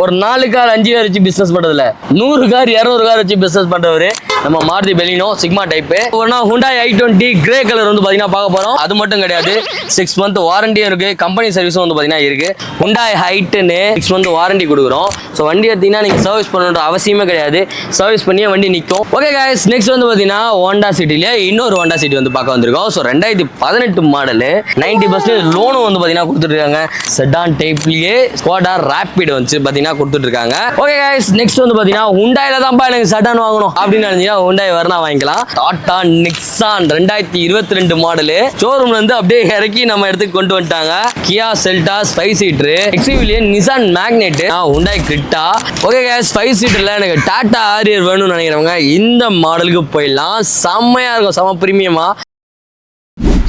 ஒரு 4 car 5 car வச்சு business பண்றதுல 100 கார் 200 கார் வச்சு பிசினஸ் பண்றவரு நம்ம மாருதி பெலினோ சிக்மா டைப். ஒன்னா Hyundai i20 கிரே கலர் வந்து பாத்தீங்கன்னா பார்க்க போறோம். அது மட்டும் கிடையாது, 6 மந்த் வாரண்டியும் இருக்கு, கம்பெனி சர்வீஸும் வந்து பாத்தீங்கன்னா இருக்கு. Hyundai i10 6 மந்த் வாரண்டி கொடுக்குறோம். ஸோ வண்டி எடுத்தீங்கன்னா நீங்க சர்வீஸ் பண்ணணுன்ற அவசியமே கிடையாது, சர்வீஸ் பண்ணியே வண்டி நிற்கும். ஓகே கைஸ், நெக்ஸ்ட் வந்து பாத்தீங்கன்னா ஹோண்டா சிட்டில இன்னொரு ஹோண்டா சிட்டி வந்து பார்க்க வந்திருக்கோம். ஸோ 2018 மாடல் 90% லோனும் வந்து பாத்தீங்கன்னா கொடுத்துருக்காங்க. செடான் டைப்லயே ஸ்கோடா ரேபிட் வந்து பாத்தீங்கன்னா கொடுத்துட்டு இருக்காங்க. ஓகே கைஸ், நெக்ஸ்ட் வந்து பாத்தீங்கன்னா Hyundaiல தான்ப்பா எனக்கு செடான் வாங்கணும் அப்படின்னு நினைச்சீங்கன்னா Hyundai வரனா வாங்கிக்கலாம். டாடா நிக்சான் 2022 மாடல் ஷோரூம்ல இருந்து அப்படியே இறக்கி நம்ம இடத்துக்கு கொண்டு வந்துட்டாங்க. கியா செல்டாஸ் 5 சீட்டர், எக்ஸ்யூவிலே Nissan Magnite, Hyundai Creta. Okay guys, 5 சீட்டர்ல எனக்கு டாடா ஹாரியர் வேணும்னு நினைக்கிறவங்க இந்த மாடலுக்கு போயிடலாம். செம்மையா இருக்கும், செம பிரீமியமா.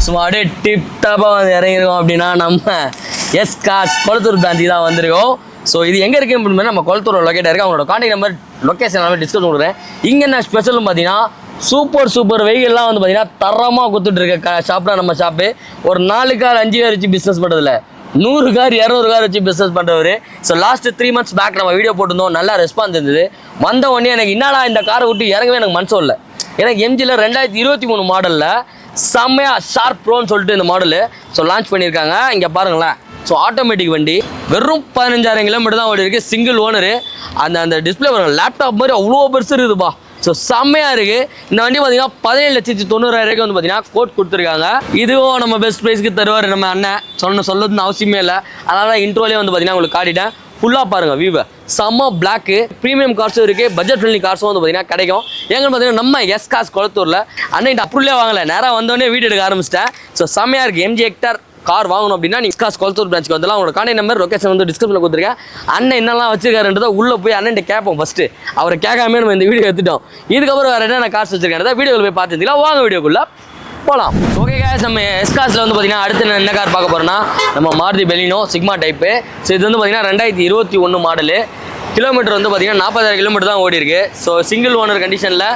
சும்மா அப்படியே டிப் டாப்பா வந்து இறங்கிருக்கோம் அப்படின்னா நம்ம எஸ்காஸ் கொளத்தூர் பிரான்ச்சு தான் வந்திருக்கோம். ஸோ இது எங்கே இருக்குன்னு நம்ம கொளத்தூர் லொக்கேட்டாக இருக்குது. அவங்களோட கான்டாக்ட் நம்பர் லொக்கேஷன் எல்லாமே டிஸ்கஸ் கொடுக்குறேன். இங்கே என்ன ஸ்பெஷல்னு பார்த்தீங்கன்னா சூப்பர் வெஹிக்கிள்லாம் வந்து பார்த்தீங்கன்னா தரமாக கொடுத்துட்ருக்க ஷாப்லாம் நம்ம ஷாப்பு. ஒரு 4 கார் 5 கார் வச்சு பிஸ்னஸ் பண்ணுறதில்ல, 100 கார் 200 கார் வச்சு பிஸ்னஸ் பண்ணுறவர். ஸோ லாஸ்ட் 3 மந்த்ஸ் பேக் நம்ம வீடியோ போட்டிருந்தோம், நல்லா ரெஸ்பான்ஸ் இருந்தது. வந்த உடனே எனக்கு என்னடா இந்த காரை விட்டு இறங்கவே எனக்கு மனசு இல்லை. எனக்கு எம்ஜியில் 2023 மாடலில் செம்மையாக ஷார்ப் ப்ரோன்னு சொல்லிட்டு இந்த மாடலு ஸோ லான்ச் பண்ணியிருக்காங்க. இங்கே பாருங்களேன். ஸோ ஆட்டோமேட்டிக் வண்டி வெறும் 15,000 கிலோமீட்டர் தான் ஓடி இருக்குது. Single owner. அந்த டிஸ்பிளே பாருங்கள், லேப்டாப் மாதிரி அவ்வளோ பெருசு இருக்குதுப்பா. ஸோ செம்மையாக இருக்குது. இந்த வண்டி பார்த்தீங்கன்னா 17,90,000 வந்து பார்த்தீங்கன்னா கோட் கொடுத்துருக்காங்க. இதுவும் நம்ம பெஸ்ட் ப்ரைஸ்க்கு தருவார் நம்ம அண்ணன். சொல்லணும்னு அவசியமே இல்லை, அதனால இன்ட்ரோலே வந்து பார்த்தீங்கன்னா உங்களுக்கு காட்டிட்டேன். ஃபுல்லாக பாருங்கள் வியூவை. செம்ம பிளாக்கு ப்ரீமியம் கார்ஸும் இருக்குது, பட்ஜெட் ஃப்ரெண்ட்லி கார்ஸும் வந்து பார்த்தீங்கன்னா கிடைக்கும். எங்கன்னு பார்த்தீங்கன்னா நம்ம எஸ்காஸ் கொளத்தூரில். அண்ணன் அப்ரூவ்லே வாங்கலை, நேராக வந்தோடனே வீடு எடுக்க ஆரம்பிச்சிட்டேன். ஸோ செம்மையாக இருக்குது. எம்ஜி ஹெக்டார் கார் வாங்கணும் அப்படின்னா நீங்கள் எஸ்காஸ் கொளத்தூர் பிரான்ச்சுக்கு வந்துடலாம். உங்களோட கான்டாக்ட் நம்பர் லொக்கேஷன் வந்து டிஸ்கிரிப்ஷனில் கொடுத்துருக்கேன். அண்ணன் என்னெல்லாம் வச்சிருக்காருன்றதை உள்ளே போய் அண்ணன் கேட்போம். ஃபஸ்ட்டு அவரை கேட்காமே நம்ம இந்த வீடியோ எடுத்துட்டோம். இதுக்கப்புறம் வேறு என்னென்ன கார்ஸ் வச்சிருக்கேன் வீடியோவில் போய் பார்த்துக்கலாம். வாங்க வீடியோக்குள்ளே போகலாம். ஓகே கைஸ், நம்ம எஸ்காஸில் வந்து பார்த்தீங்கன்னா அடுத்து என்ன கார் பார்க்க போகிறோன்னா நம்ம Maruti Baleno sigma type. So இது வந்து பார்த்தீங்கன்னா 2021 மாடலு. கிலோமீட்டர் வந்து பார்த்தீங்கன்னா 40,000 கிலோமீட்டர் தான் ஓடி இருக்கு. ஸோ சிங்கிள் ஓனர் கண்டிஷனில்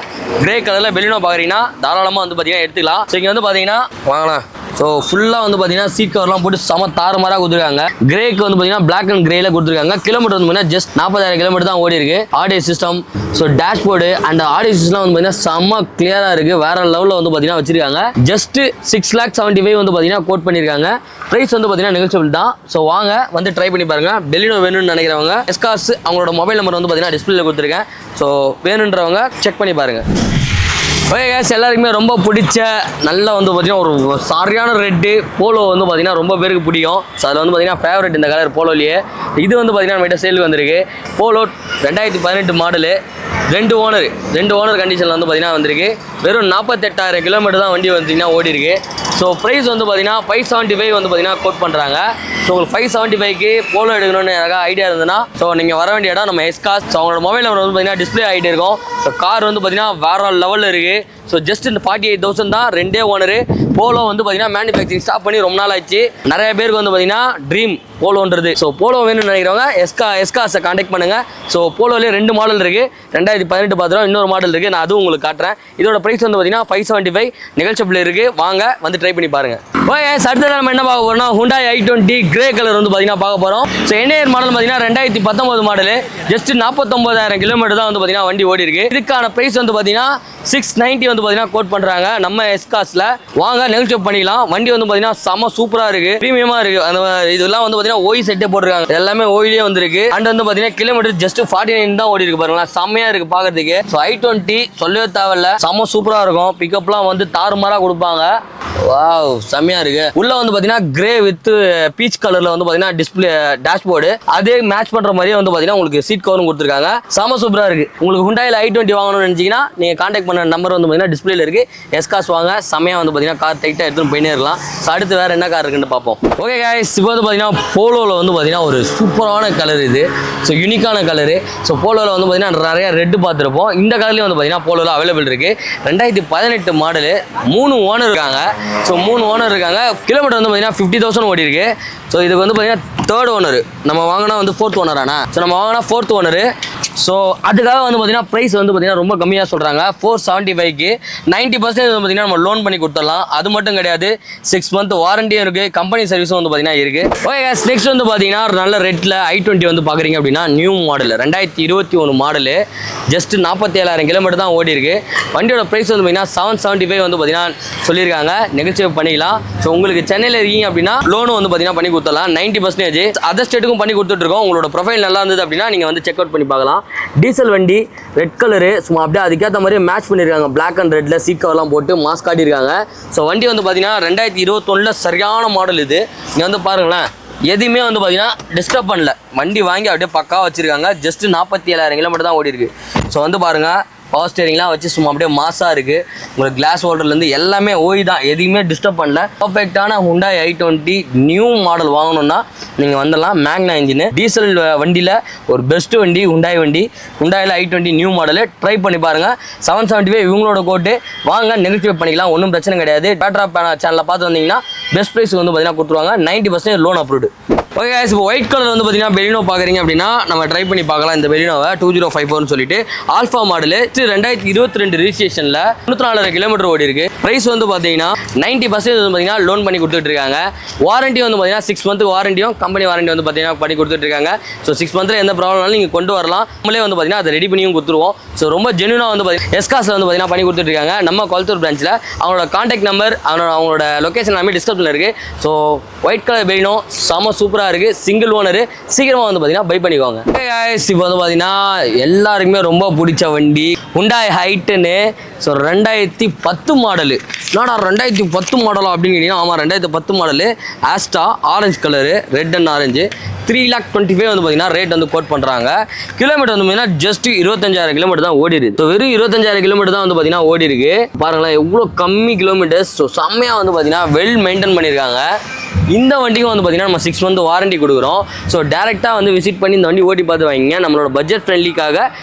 கிரே கலரில் பெலினோ பார்க்குறீங்கன்னா தாராளமாக வந்து பார்த்தீங்கன்னா எடுத்துக்கலாம். ஸோ இங்கே வந்து பார்த்தீங்கன்னா வாங்கலாம். ஸோ ஃபுல்லாக வந்து பார்த்தீங்கன்னா சீட் கவர்லாம் போட்டு செம தாறுமாறாக கொடுத்துருக்காங்க. கிரேக்கு வந்து பார்த்தீங்கன்னா பிளாக் அண்ட் கிரேல கொடுத்துருக்காங்க. கிலோமீட்டர் வந்து பார்த்தீங்கன்னா ஜஸ்ட் 40,000 கிலோமீட்டர் தான் ஓடி இருக்கு. Audio system, so dashboard and audio system வந்து பார்த்தீங்கன்னா செம்ம கிளியராக இருக்குது. வேற லெவலில் வந்து பார்த்தீங்கன்னா வச்சிருக்காங்க. ஜஸ்ட் 6,75,000 வந்து பார்த்தீங்கன்னா கோட் பண்ணியிருக்காங்க. ப்ரைஸ் வந்து பார்த்தீங்கன்னா நெகோஷியபிள் தான். ஸோ வாங்க வந்து ட்ரை பண்ணி பாருங்க. பெலினோ வேணும்னு நினைக்கிறவங்க எஸ்காஸ் அவங்களோட மொபைல் நம்பர் வந்து பார்த்தீங்கன்னா டிஸ்பிளேல கொடுத்துருக்கேன். ஸோ வேணுன்றவங்க செக் பண்ணி பாருங்க. ஓகே கேஸ், எல்லாருக்குமே ரொம்ப பிடிச்ச நல்லா வந்து பார்த்தீங்கன்னா ஒரு சரியான ரெட்டு போலோ வந்து பார்த்தீங்கன்னா ரொம்ப பேருக்கு பிடிக்கும். ஸோ அதில் வந்து பார்த்தீங்கன்னா ஃபேவரட் இந்த கலர் போலோலேயே. இது வந்து பார்த்தீங்கன்னா நம்மகிட்ட சேலுக்கு வந்திருக்கு. போலோ 2018 மாடலு, 2 ஓனர் கண்டிஷனில் வந்து பார்த்தீங்கன்னா வந்திருக்கு. வெறும் 48,000 கிலோமீட்டர் தான் வண்டி வந்தீங்கன்னா ஓடி இருக்கு. ஸோ ப்ரைஸ் வந்து பார்த்தீங்கன்னா 575 வந்து பார்த்தீங்கன்னா கோட் பண்ணுறாங்க. ஸோ உங்களுக்கு 575க்கு போலோ எடுக்கணும்னு எனக்கு ஐடியா இருந்ததுன்னா ஸோ நீங்கள் வர வேண்டிய இடம் நம்ம எஸ்காஸ். ஸோ அவங்களோட மொபைல் நம்பர் வந்து பார்த்தீங்கன்னா டிஸ்பிளே ஆகிட்டு இருக்கும். ஸோ கார் வந்து பார்த்தீங்கன்னா வேற லெவலில் இருக்குது. ஸோ ஜஸ்ட் இந்த 48,000 தான். 2 ஓனரு. போலோ வந்து பார்த்தீங்கன்னா மேனுஃபேக்சரிங் ஸ்டாப் பண்ணி ரொம்ப நாள் ஆச்சு. நிறைய பேருக்கு வந்து பார்த்தீங்கன்னா ட்ரீம் போலோன்றது. ஸோ போலோ வேணும்னு நினைக்கிறவங்க எஸ்காஸை கான்டாக்ட் பண்ணுங்கள். ஸோ போலோலேயே 2 மாடல் இருக்குது. 2018 பார்த்துறோம், இன்னொரு மாடல் இருக்குது. நான் அதுவும் உங்களுக்கு காட்டுறேன். இதோட ப்ரைஸ் வந்து பார்த்தீங்கன்னா 575 நெகோஷியபிள் இருக்குது. வாங்க வந்து ட்ரை பண்ணி பாருங்கள். ஓகே, அடுத்தது நம்ம என்ன பார்க்க போகிறோம்னா Hyundai i20 கிரே கலர் வந்து பார்த்தீங்கன்னா பார்க்க போகிறோம். ஸோ என்ஏஆர் மாடல் பார்த்தீங்கன்னா 2019 மாடலு. ஜஸ்ட் 49,000 கிலோமீட்டர் தான் வந்து பார்த்தீங்கன்னா வண்டி ஓடி இருக்கு. இதுக்கான ப்ரைஸ் வந்து பார்த்தீங்கன்னா 690 வந்து பார்த்தீங்கன்னா கோட் பண்ணுறாங்க நம்ம எஸ்காஸில். வாங்க நெகோஷியேட் பண்ணிக்கலாம். வண்டி வந்து பார்த்தீங்கன்னா செம்ம சூப்பராக இருக்குது, ப்ரீமியமாக இருக்குது. அந்த இதெல்லாம் வந்து பார்த்தீங்கன்னா ஓய் செட்டே போட்டிருக்காங்க. எல்லாமே ஓயிலே வந்துருக்கு. அண்ட் வந்து பார்த்தீங்கன்னா கிலோமீட்டர் ஜஸ்ட் 49 தான் ஓடி இருக்கு. பாருங்களா, செம்மையாக இருக்குது பார்க்கறதுக்கு. ஸோ i20 சொல்லவே தேவையில்ல, செம்ம சூப்பராக இருக்கும். பிக்கப்லாம் வந்து தாறுமாறாக கொடுப்பாங்க. வாவ், செம்மையாக இருக்கு. உள்ள வந்து பார்த்தீங்கன்னா கிரே வித் பீச் கலரில் வந்து பார்த்தீங்கன்னா டிஸ்பிளே டேஷ்போர்டு அதே மேட்ச் பண்ணுற மாதிரியே வந்து பார்த்தீங்கன்னா உங்களுக்கு சீட் கவரும் கொடுத்துருக்காங்க. செம்ம சூப்பராக இருக்குது. உங்களுக்கு Hyundaiல i20 வாங்கணும்னு நினச்சிங்கன்னா நீங்கள் கான்டாக்ட் பண்ண நம்பர் வந்து பார்த்தீங்கன்னா டிஸ்பிளேல இருக்குது. எஸ்காஸ் வாங்க, செம்மையாக வந்து பார்த்தீங்கன்னா கார் டைட்டாக எடுத்துன்னு போயினே இருக்கலாம். ஸோ அடுத்து வேறு என்ன கார் இருக்குன்னு பார்ப்போம். ஓகே கைஸ், இப்போ வந்து பார்த்தீங்கன்னா போலோவில் வந்து பார்த்தீங்கன்னா ஒரு சூப்பரான கலர் இது. ஸோ யூனிக்கான கலரு. ஸோ போலோவில் வந்து பார்த்தீங்கன்னா நிறைய ரெட்டு பார்த்துருப்போம். இந்த கலர்லேயும் வந்து பார்த்தீங்கன்னா போலோவில் அவைலபிள் இருக்குது. 2018 மாடலு. 3 ஓனர் இருக்காங்க. ஸோ 3 ஓனர் இருக்காங்க. கிலோமீட்டர் வந்து பார்த்தீங்கன்னா 50,000 ஓடி இருக்கு. ஸோ இதுக்கு வந்து பார்த்தீங்கன்னா 3rd ஓனர். நம்ம வாங்கினா வந்து 4th ஓனரானா. ஸோ நம்ம வாங்கினா 4th ஓனரு. ஸோ அதுக்காக வந்து பார்த்தீங்கன்னா ப்ரைஸ் வந்து பார்த்தீங்கன்னா ரொம்ப கம்மியாக சொல்கிறாங்க. 475க்கு 90% வந்து பார்த்தீங்கன்னா நம்ம லோன் பண்ணி கொடுத்துடலாம். அது மட்டும் கிடையாது, 6 மந்த் வாரண்டியும் இருக்குது, கம்பெனி சர்வீஸும் வந்து பார்த்தீங்கன்னா இருக்குது. ஓகே guys, நெக்ஸ்ட் வந்து பார்த்தீங்கன்னா நல்ல ரெட்டில் i20 வந்து பார்க்குறீங்க அப்படின்னா new model 2021 model, just 47,000 kilometre தான் ஓடி இருக்கு. வண்டியோட ப்ரைஸ் வந்து பார்த்தீங்கன்னா 775 வந்து பார்த்தீங்கன்னா சொல்லியிருக்காங்க, நெகோசியேட் பண்ணிக்கலாம். ஸோ உங்களுக்கு சென்னையில் இருக்கீங்க அப்படின்னா லோனும் வந்து பார்த்தீங்கன்னா பண்ணி கொடுத்துடலாம். 90% அதர் ஸ்டேட்டுக்கும் பண்ணி கொடுத்துட்ருக்கோம். உங்களோட ப்ரொஃபைல் நல்லா இருந்தது அப்படின்னா நீங்கள் வந்து செக் அவுட் பண்ணி பார்க்கலாம். டீசல் வண்டி, ரெட் கலரு, சும்மா அப்படியே அதுக்கேற்ற மாதிரி மேட்ச் பண்ணியிருக்காங்க. பிளாக் அண்ட் ரெட்டில் சீட் கவர்லாம் போட்டு மாஸ்க் காட்டியிருக்காங்க. ஸோ வண்டி வந்து பார்த்தீங்கன்னா 2021 சரியான மாடல் இது. நீங்கள் வந்து பாருங்களேன், எதுவுமே வந்து பார்த்தீங்கன்னா டிஸ்டர்ப் பண்ணல. வண்டி வாங்கி அப்படியே பக்காவாக வச்சுருக்காங்க. ஜஸ்ட் 47,000 கிலோமீட்டர் தான் ஓடி இருக்கு. ஸோ வந்து பாருங்கள், பவர் ஸ்டேரிங்லாம் வச்சு சும்மா அப்படியே மாசாக இருக்குது. உங்களுக்கு கிளாஸ் ஹோல்டர்லேருந்து எல்லாமே ஓய் தான், எதையுமே டிஸ்டர்ப் பண்ணல. பர்ஃபெக்டான Hyundai i20 நியூ மாடல் வாங்கணும்னா நீங்கள் வந்துடலாம். மேக்னா இன்ஜின் டீசல் வண்டியில் ஒரு பெஸ்ட் வண்டி Hyundai வண்டி. Hyundaiல i20 நியூ மாடலு ட்ரை பண்ணி பாருங்கள். 775 இவங்களோட கோட்டு, வாங்க நெகோசியேட் பண்ணிக்கலாம், ஒன்றும் பிரச்சனை கிடையாது. டாடா சேனலில் பார்த்து வந்தீங்கன்னா பெஸ்ட் ப்ரைஸ் வந்து பார்த்தீங்கன்னா கொடுத்துருவாங்க. 90% லோன் அப்ரூவ்டு. ஓகே guys, இப்போ ஒயிட் கலர் வந்து பார்த்தீங்கன்னா பெலினோ பார்க்குறீங்க அப்படின்னா நம்ம ட்ரை பண்ணி பார்க்கலாம். இந்த பெலினோவை 2054 சொல்லிட்டு ஆல்ஃபா மாடலு, 2022 ரிஜிஸ்ட்ரேஷனில் 94,000 கிலோமீட்டர் ஓடி இருக்கு. ப்ரைஸ் வந்து பார்த்தீங்கன்னா 90% வந்து பார்த்தீங்கன்னா லோன் பண்ணி கொடுத்துட்டு இருக்காங்க. வாரண்டி வந்து பார்த்தீங்கன்னா 6 மந்த் வாரண்டியும் கம்பெனி வாரண்டி வந்து பார்த்தீங்கன்னா பண்ணி கொடுத்துட்டு இருக்காங்க. ஸோ 6 மந்த்தில் எந்த ப்ராப்ளம்னாலும் நீங்கள் கொண்டு வரலாம். நம்மளே வந்து பார்த்தீங்கன்னா அதை ரெடி பண்ணியும் கொடுத்துருவோம். ஸோ ரொம்ப ஜென்யூனாக வந்து பார்த்தீங்கன்னா எஸ்காஸில் வந்து பார்த்தீங்கன்னா பண்ணி கொடுத்துட்டு இருக்காங்க. நம்ம கொளத்தூர் பிரான்ச்சில் அவங்களோட கான்டாக்ட் நம்பர், அவங்களோட லொக்கேஷன் எல்லாமே டிஸ்கிரிப்ஷனில் இருக்குது. ஸோ ஒயிட் கலர் பெலினோ செம சூப்பராக இருக்குது. சிங்கிள் ஓனரு, சீக்கிரமாக வந்து பார்த்தீங்கன்னா பை பண்ணிக்கோங்க. இப்போ வந்து பார்த்தீங்கன்னா எல்லாருக்குமே ரொம்ப பிடிச்ச வண்டி Hyundai i10. So 2010 model. என்னடா 2010 மாடலா அப்படின்னு கேட்டிங்கன்னா, ஆமாம் 2010 model. Asta orange colour, red and orange. 3,25,000 வந்து பார்த்தீங்கன்னா ரேட் வந்து கோட் பண்ணுறாங்க. கிலோமீட்டர் வந்து பார்த்தீங்கன்னா ஜஸ்ட் 25,000 கிலோமீட்டர் தான் ஓடி இருக்கு. ஸோ வெறும் 25,000 கிலோமீட்டர் தான் வந்து பார்த்தீங்கன்னா ஓடி இருக்கு. பாருங்களேன் எவ்வளோ கம்மி கிலோமீட்டர்ஸ். ஸோ செம்மையாக வந்து பார்த்தீங்கன்னா வெல் மெயின்டைன் பண்ணியிருக்காங்க. இந்த வண்டிக்கும் வந்து பார்த்தீங்கன்னா நம்ம 6 மந்த் வாரண்டி கொடுக்குறோம். ஸோ டேரெக்டாக வந்து விசிட் பண்ணி இந்த வண்டி ஓட்டி பார்த்து வாங்கிங்க. நம்மளோட பட்ஜெட் ஃப்ரெண்ட்லிக்காக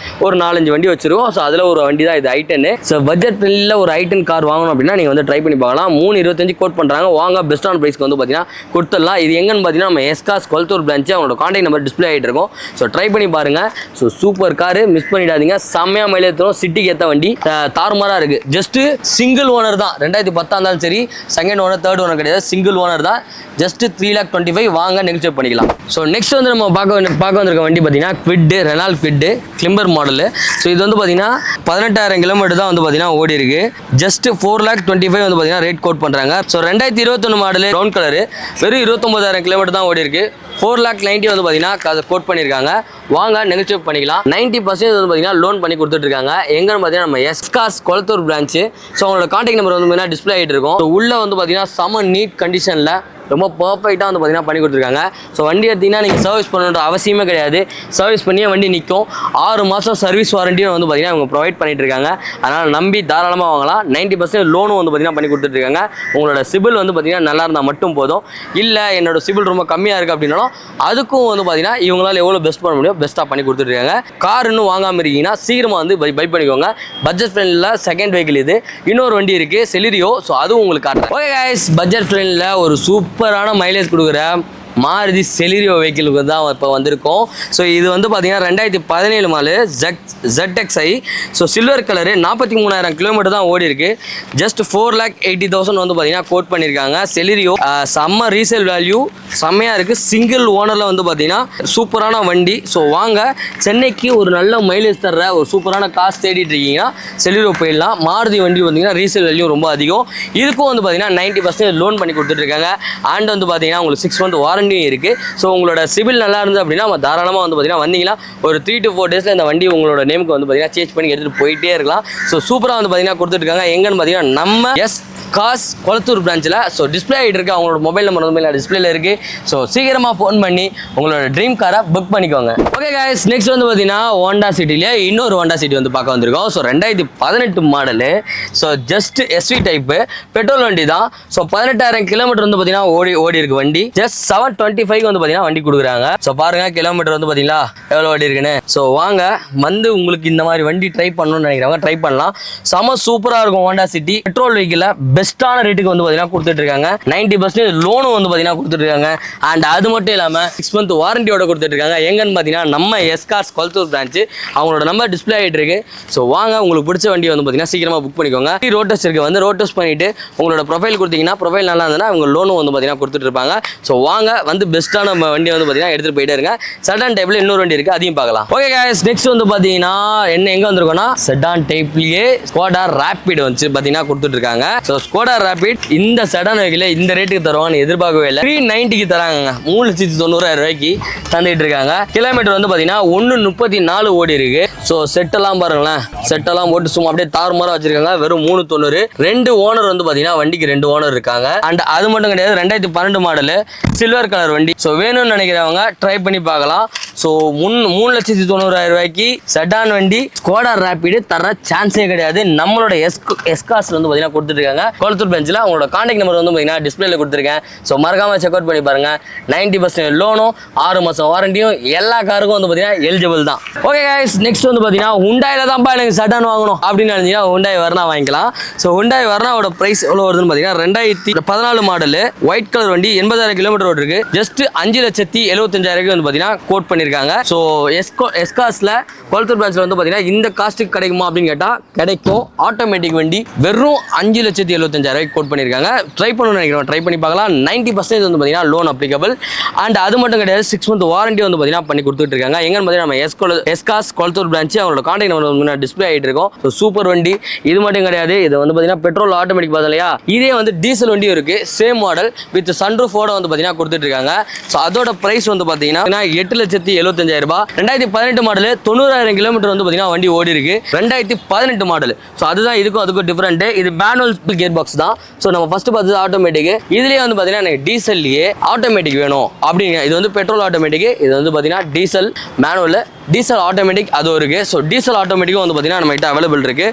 ஒரு 4-5 வண்டி வச்சிருக்கோம். ஸோ அதில் ஒரு வண்டி தான் இது i10. ஸோ பட்ஜெட் ஃப்ரெண்ட்லியில் ஒரு i10 கார் வாங்கணும் அப்படின்னா நீங்கள் வந்து ட்ரை பண்ணி பார்க்கலாம். 325 கோட் பண்ணுறாங்க. வாங்க பெஸ்ட்டான ப்ரைஸ்க்கு வந்து பார்த்தீங்கன்னா கொடுத்துடலாம். இது எங்கன்னு பார்த்தீங்கன்னா நம்ம எஸ்காஸ் கொளத்தூர் பிரான்ச்சு, அவங்களோட கான்டாக்ட் நம்பர் டிஸ்பிளே ஆகிட்டு இருக்கும். ஸோ ட்ரை பண்ணி பாருங்கள். ஸோ சூப்பர் காரு, மிஸ் பண்ணிடாதீங்க. செம்மையாக மைலேஜ் தரும், சிட்டிக்கு ஏற்ற வண்டி, தாறுமாறாக இருக்குது. ஜஸ்ட்டு சிங்கிள் ஓனர் தான். 2010 இருந்தாலும் சரி, செகண்ட் ஓனர் தேர்ட் ஓனர் கிடையாது, சிங்கிள் ஓனர் தான். ஜஸ்ட் 3,25,000 வாங்க நெகோசியேட் பண்ணிக்கலாம். ஸோ நெக்ஸ்ட் வந்து நம்ம பார்க்க வந்திருக்க வண்டி பார்த்தீங்கன்னா quit, Reynold quit Climber model. So இது வந்து பார்த்தீங்கன்னா 18,000 கிலோமீட்டர் தான் வந்து பார்த்தீங்கன்னா ஓடி இருக்கு. ஜஸ்ட் 4,25,000 வந்து பார்த்தீங்கன்னா ரேட் கோட் பண்ணுறாங்க. ஸோ 2021 மாடலு, ப்ரௌன் கலரு, வெறும் 29,000 கிலோமீட்டர் தான் ஓடி இருக்கு. 4,90,000 வந்து பார்த்தீங்கன்னா கோட் பண்ணியிருக்காங்க. வாங்க நெகோசியேட் பண்ணிக்கலாம். 90% வந்து பார்த்தீங்கன்னா லோன் பண்ணி கொடுத்துட்டு இருக்காங்க. எங்கன்னு பார்த்தீங்கன்னா நம்ம எஸ்காஸ் கொளத்தூர் பிரான்ச்சு. ஸோ அவங்களோட கான்டாக்ட் நம்பர் வந்து பார்த்தீங்கன்னா டிஸ்பிளே ஆகிட்டு இருக்கும். உள்ள வந்து பார்த்தீங்கன்னா செம நீட் கண்டிஷனில் ரொம்ப பர்ஃபெக்டாக வந்து பார்த்தீங்கன்னா பண்ணி கொடுத்துருக்காங்க. ஸோ வண்டி எடுத்திங்கன்னா நீங்கள் சர்வீஸ் பண்ணணுன்ற அவசியமே கிடையாது. சர்வீஸ் பண்ணியே வண்டி நிற்கும். 6 மாதம் சர்வீஸ் வாரண்டியும் வந்து பார்த்தீங்கன்னா அவங்க ப்ரொவைட் பண்ணிட்டு இருக்காங்க. அதனால் நம்பி தாராளமாக வாங்கலாம். 90% லோனும் வந்து பார்த்தீங்கன்னா பண்ணி கொடுத்துட்ருக்காங்க. உங்களோட சிபில் வந்து பார்த்தீங்கன்னா நல்லா இருந்தால் மட்டும் போதும். இல்லை என்னோட சிபில் ரொம்ப கம்மியாக இருக்குது அப்படின்னாலும் அதுக்கும் வந்து பார்த்தீங்கன்னா இவங்களால எவ்வளோ பெஸ்ட் பண்ண முடியும் பெஸ்ட்டாக பண்ணி கொடுத்துட்ருக்காங்க. கார் இன்னும் வாங்காமல் இருக்கீங்கன்னா சீக்கிரமாக வந்து பை பண்ணிக்கோங்க. பட்ஜெட் ஃப்ரெண்ட்லில் செகண்ட் வெஹிக்கிள் இது. இன்னொரு வண்டி இருக்குது செலிரியோ. ஸோ அதுவும் உங்களுக்கு காட்டுறேன். ஓகே கைஸ், பட்ஜெட் ஃப்ரெண்ட்லில் ஒரு சூப்பரான மைலேஜ் கொடுக்குற மாருதி செலிரியோ வெஹிக்கிளுக்கு தான் இப்போ வந்திருக்கோம். ஸோ இது வந்து பார்த்தீங்கன்னா 2017 model ZXi. So silver colour, 43,000 kilometre தான் ஓடி இருக்கு. ஜஸ்ட் 4,80,000 வந்து பார்த்தீங்கன்னா கோட் பண்ணியிருக்காங்க. செலிரியோ செம்ம ரீசேல் வேல்யூ, செம்மையாக இருக்குது. சிங்கிள் ஓனரில் வந்து பார்த்தீங்கன்னா சூப்பரான வண்டி. ஸோ வாங்க சென்னைக்கு ஒரு நல்ல மைலேஜ் தர்ற ஒரு சூப்பரான காசு தேடிட்டு இருக்கீங்கன்னா செலிரியோ போயிடலாம். மாருதி வண்டி வந்தீங்கன்னா ரீசேல் வேல்யூ ரொம்ப அதிகம். இதுக்கும் வந்து பார்த்தீங்கன்னா 90% லோன் பண்ணி கொடுத்துட்ருக்காங்க. அண்ட் வந்து பார்த்தீங்கன்னா உங்களுக்கு 6 மந்த் வாரண்டி இருக்கு. ஸோ உங்களோட சிபில் நல்லா இருந்தது அப்படின்னா தாராளமாக வந்து பார்த்தீங்கன்னா வந்தீங்கன்னா ஒரு 3 to 4 டேஸில் இந்த வண்டி உங்களோட நேமுக்கு வந்து பார்த்தீங்கன்னா சேஞ்ச் பண்ணி எடுத்துகிட்டு போயிட்டே இருக்கலாம். ஸோ சூப்பராக வந்து பார்த்தீங்கன்னா கொடுத்துருக்காங்க. எங்கன்னு பார்த்தீங்கன்னா நம்ம காஸ் கொளத்தூர் பிரான்ச்சில். ஸோ டிஸ்பிளே ஆகிட்டு இருக்கு. அவங்களோட மொபைல் நம்பர் வந்து டிஸ்பிளேல இருக்குது. ஸோ சீக்கிரமாக ஃபோன் பண்ணி உங்களோட ட்ரீம் காரை புக் பண்ணிக்கோங்க. ஓகே கைஸ், நெக்ஸ்ட் வந்து பார்த்தீங்கன்னா ஹோண்டா சிட்டிலே இன்னொரு ஹோண்டா சிட்டி வந்து பார்க்க வந்திருக்கோம். So 2018 model. So just SV type petrol வண்டி தான். ஸோ 18,000 கிலோமீட்டர் வந்து பார்த்தீங்கன்னா ஓடி இருக்கு வண்டி. ஜஸ்ட் 725 வந்து பார்த்தீங்கன்னா வண்டி கொடுக்குறாங்க. ஸோ பாருங்க கிலோமீட்டர் வந்து பார்த்தீங்களா எவ்வளோ ஓடி இருக்குன்னு. ஸோ வாங்க வந்து உங்களுக்கு இந்த மாதிரி வண்டி ட்ரை பண்ணணும்னு நினைக்கிறவங்க ட்ரை பண்ணலாம். செம சூப்பராக இருக்கும் ஹோண்டா சிட்டி. பெட்ரோல் வெஹிக்கிளில் பெஸ்ட்டான ரேட்டுக்கு வந்து பார்த்தீங்கன்னா கொடுத்துட்டு இருக்காங்க. 90% லோனும் வந்து பார்த்தீங்கன்னா கொடுத்துட்டு இருக்காங்க. அண்ட் அது மட்டும் இல்லாமல் 6 month வாரண்டியோட கொடுத்துட்டு இருக்காங்க. எங்கன்னு பார்த்தீங்கன்னா நம்ம எஸ்கார்ஸ் கொளத்தூர் பிரான்ச். அவங்களோட நம்பர் டிஸ்பிளே ஆகிட்டு இருக்கு. ஸோ வாங்க, உங்களுக்கு பிடிச்ச வண்டி வந்து பார்த்தீங்கன்னா சீக்கிரமாக புக் பண்ணிக்கோங்க. ரோட் டெஸ்ட் இருக்கு, வந்து ரோட் டெஸ்ட் பண்ணிட்டு உங்களோட ப்ரொஃபைல் கொடுத்தீங்கன்னா ப்ரொஃபைல் நல்லா இருந்ததுன்னா அவங்க லோனும் வந்து பார்த்தீங்கன்னா கொடுத்துட்டு இருப்பாங்க. ஸோ வாங்க, வந்து பெஸ்ட்டான வண்டி வந்து பார்த்தீங்கன்னா எடுத்துகிட்டு போயிட்டே இருங்க. செடான் டைப்ல இன்னொரு வண்டி இருக்கு, அதையும் பார்க்கலாம். ஓகே गाइस, நெக்ஸ்ட் வந்து பார்த்தீங்கன்னா எங்க வந்திருக்கோம்னா செடான் டைப்லயே ஸ்கோடா ராபிட் வந்து பார்த்தீங்கன்னா கொடுத்துட்டு இருக்காங்க. ஸோ ஸ்கோடா ராபிட் இந்த செடான் வகையில் இந்த ரேட்டுக்கு தருவாங்கன்னு எதிர்பார்க்கவே இல்லை. 390க்கு தராங்க. 3,90,000 ரூபாய்க்கு தந்துட்டு இருக்காங்க. கிலோமீட்டர் வந்து பார்த்தீங்கன்னா 134 ஓடி இருக்கு. ஸோ செட்டெல்லாம் பாருங்களேன், செட்டெல்லாம் போட்டு சும்மா அப்படியே தாறுமாறா வச்சிருக்காங்க. வெறும் 390. 2 ஓனர் வந்து பார்த்தீங்கன்னா வண்டிக்கு 2 ஓனர் இருக்காங்க. அண்ட் அது மட்டும் கிடையாது, 2012 மாடலு சில்வர் கலர் வண்டி. ஸோ வேணும்னு நினைக்கிறவங்க ட்ரை பண்ணி பார்க்கலாம். ஸோ 3,90,000 ரூபாய்க்கு செடான் வண்டி ஸ்கோடா ராபிட் தர சான்ஸே கிடையாது. நம்மளோட எஸ்கார்ஸ்ல வந்து பார்த்தீங்கன்னா கொடுத்துட்டு இருக்காங்க கொளத்தூர் பிரான்ச்சில். அவங்களோட கான்டாக்ட் நம்பர் வந்து பார்த்தீங்கன்னா டிஸ்பிளேல கொடுத்துருக்கேன். ஸோ மறக்காம செக் அவுட் பண்ணி பாருங்க. 90% லோனும் 6 மாதம் வாரண்டியும் எல்லா காருக்கும் வந்து பார்த்தீங்கன்னா எலிஜிபிள் தான். ஓகே गाइस, நெக்ஸ்ட் வந்து பார்த்தீங்கன்னா ஹுண்டாயில தான்ப்பா எனக்கு செடான் வாங்கணும் அப்படின்னு நினைச்சீங்கன்னா ஹுண்டாய் வர்னா வாங்கிக்கலாம். ஸோ ஹுண்டாய் வர்னாவோட பிரைஸ் எவ்வளோ வருதுன்னு பார்த்தீங்கன்னா 2014 மாடலு ஒயிட் கலர் வண்டி, 80,000 கிலோமீட்டர் ஓடி இருக்கு. ஜஸ்ட் 5,75,000 வந்து பார்த்தீங்கன்னா கோட் பண்ணியிருக்காங்க. ஸோ எஸ்கார்ஸ்ல கொளத்தூர் பிரான்ச்ல வந்து பார்த்தீங்கன்னா இந்த காஸ்ட்டுக்கு கிடைக்குமா அப்படின்னு கேட்டால் கிடைக்கும். ஆட்டோமேட்டிக் வண்டி வெறும் 5,75,000 கோட் பண்ணியிருக்காங்க. ட்ரை பண்ணணும்னு நினைக்கிறோம், ட்ரை பண்ணி பார்க்கலாம். 90% வந்து பார்த்தீங்கன்னா லோன் அப்ளிகபிள். அண்ட் அது மட்டும் கிடையாது, 6 month வாரண்டி வந்து பார்த்தீங்கன்னா பண்ணி கொடுத்துட்டு இருக்காங்க. எங்கன்னு பார்த்தீங்கன்னா நம்ம எஸ்கார்ஸ் கொளத்தூர் பிரான்ச். அவங்களோட கான்டாக்ட் நம்பர் வந்து டிஸ்பிளே ஆகிட்டு இருக்கும். ஸோ சூப்பர் வண்டி. இது மட்டும் கிடையாது, இது வந்து பார்த்தீங்கன்னா பெட்ரோல் ஆட்டோமேட்டிக் பார்த்தா இல்லையா, இதே வந்து டீசல் வண்டியும் இருக்கு. சேம் மாடல் வித் சன்ரூஃபோட வந்து பார்த்தீங்கன்னா கொடுத்துட்டு இருக்காங்க. ஸோ அதோட பிரைஸ் வந்து பார்த்தீங்கன்னா 8,75,000 ரூபாய். 2018 மாடல், 90,000 கிலோமீட்டர் வந்து பார்த்தீங்கன்னா வண்டி ஓடி இருக்கு. 2018 மாடல். ஸோ அதுதான் இதுக்கும் டிஃபரெண்ட். இது மேனுவல் கியர் பாக்ஸ் தான். ஸோ நம்ம ஃபர்ஸ்ட் பார்த்தது ஆட்டோமேட்டிக். இதுலேயே வந்து பார்த்தீங்கன்னா எனக்கு டீசல்லையே ஆட்டோமேட்டிக் வேணும் அப்படிங்க. இது வந்து பெட்ரோல் ஆட்டோமேட்டிக், இது வந்து பார்த்தீங்கன்னா டீசல் மேனுவல். டீசல் ஆட்டோமேட்டிக் அதுவும் இருக்கு. ஸோ டீசல் ஆட்டோமேட்டிக்கும் வந்து பார்த்தீங்கன்னா நம்ம கிட்ட அவைலபிள் இருக்கு.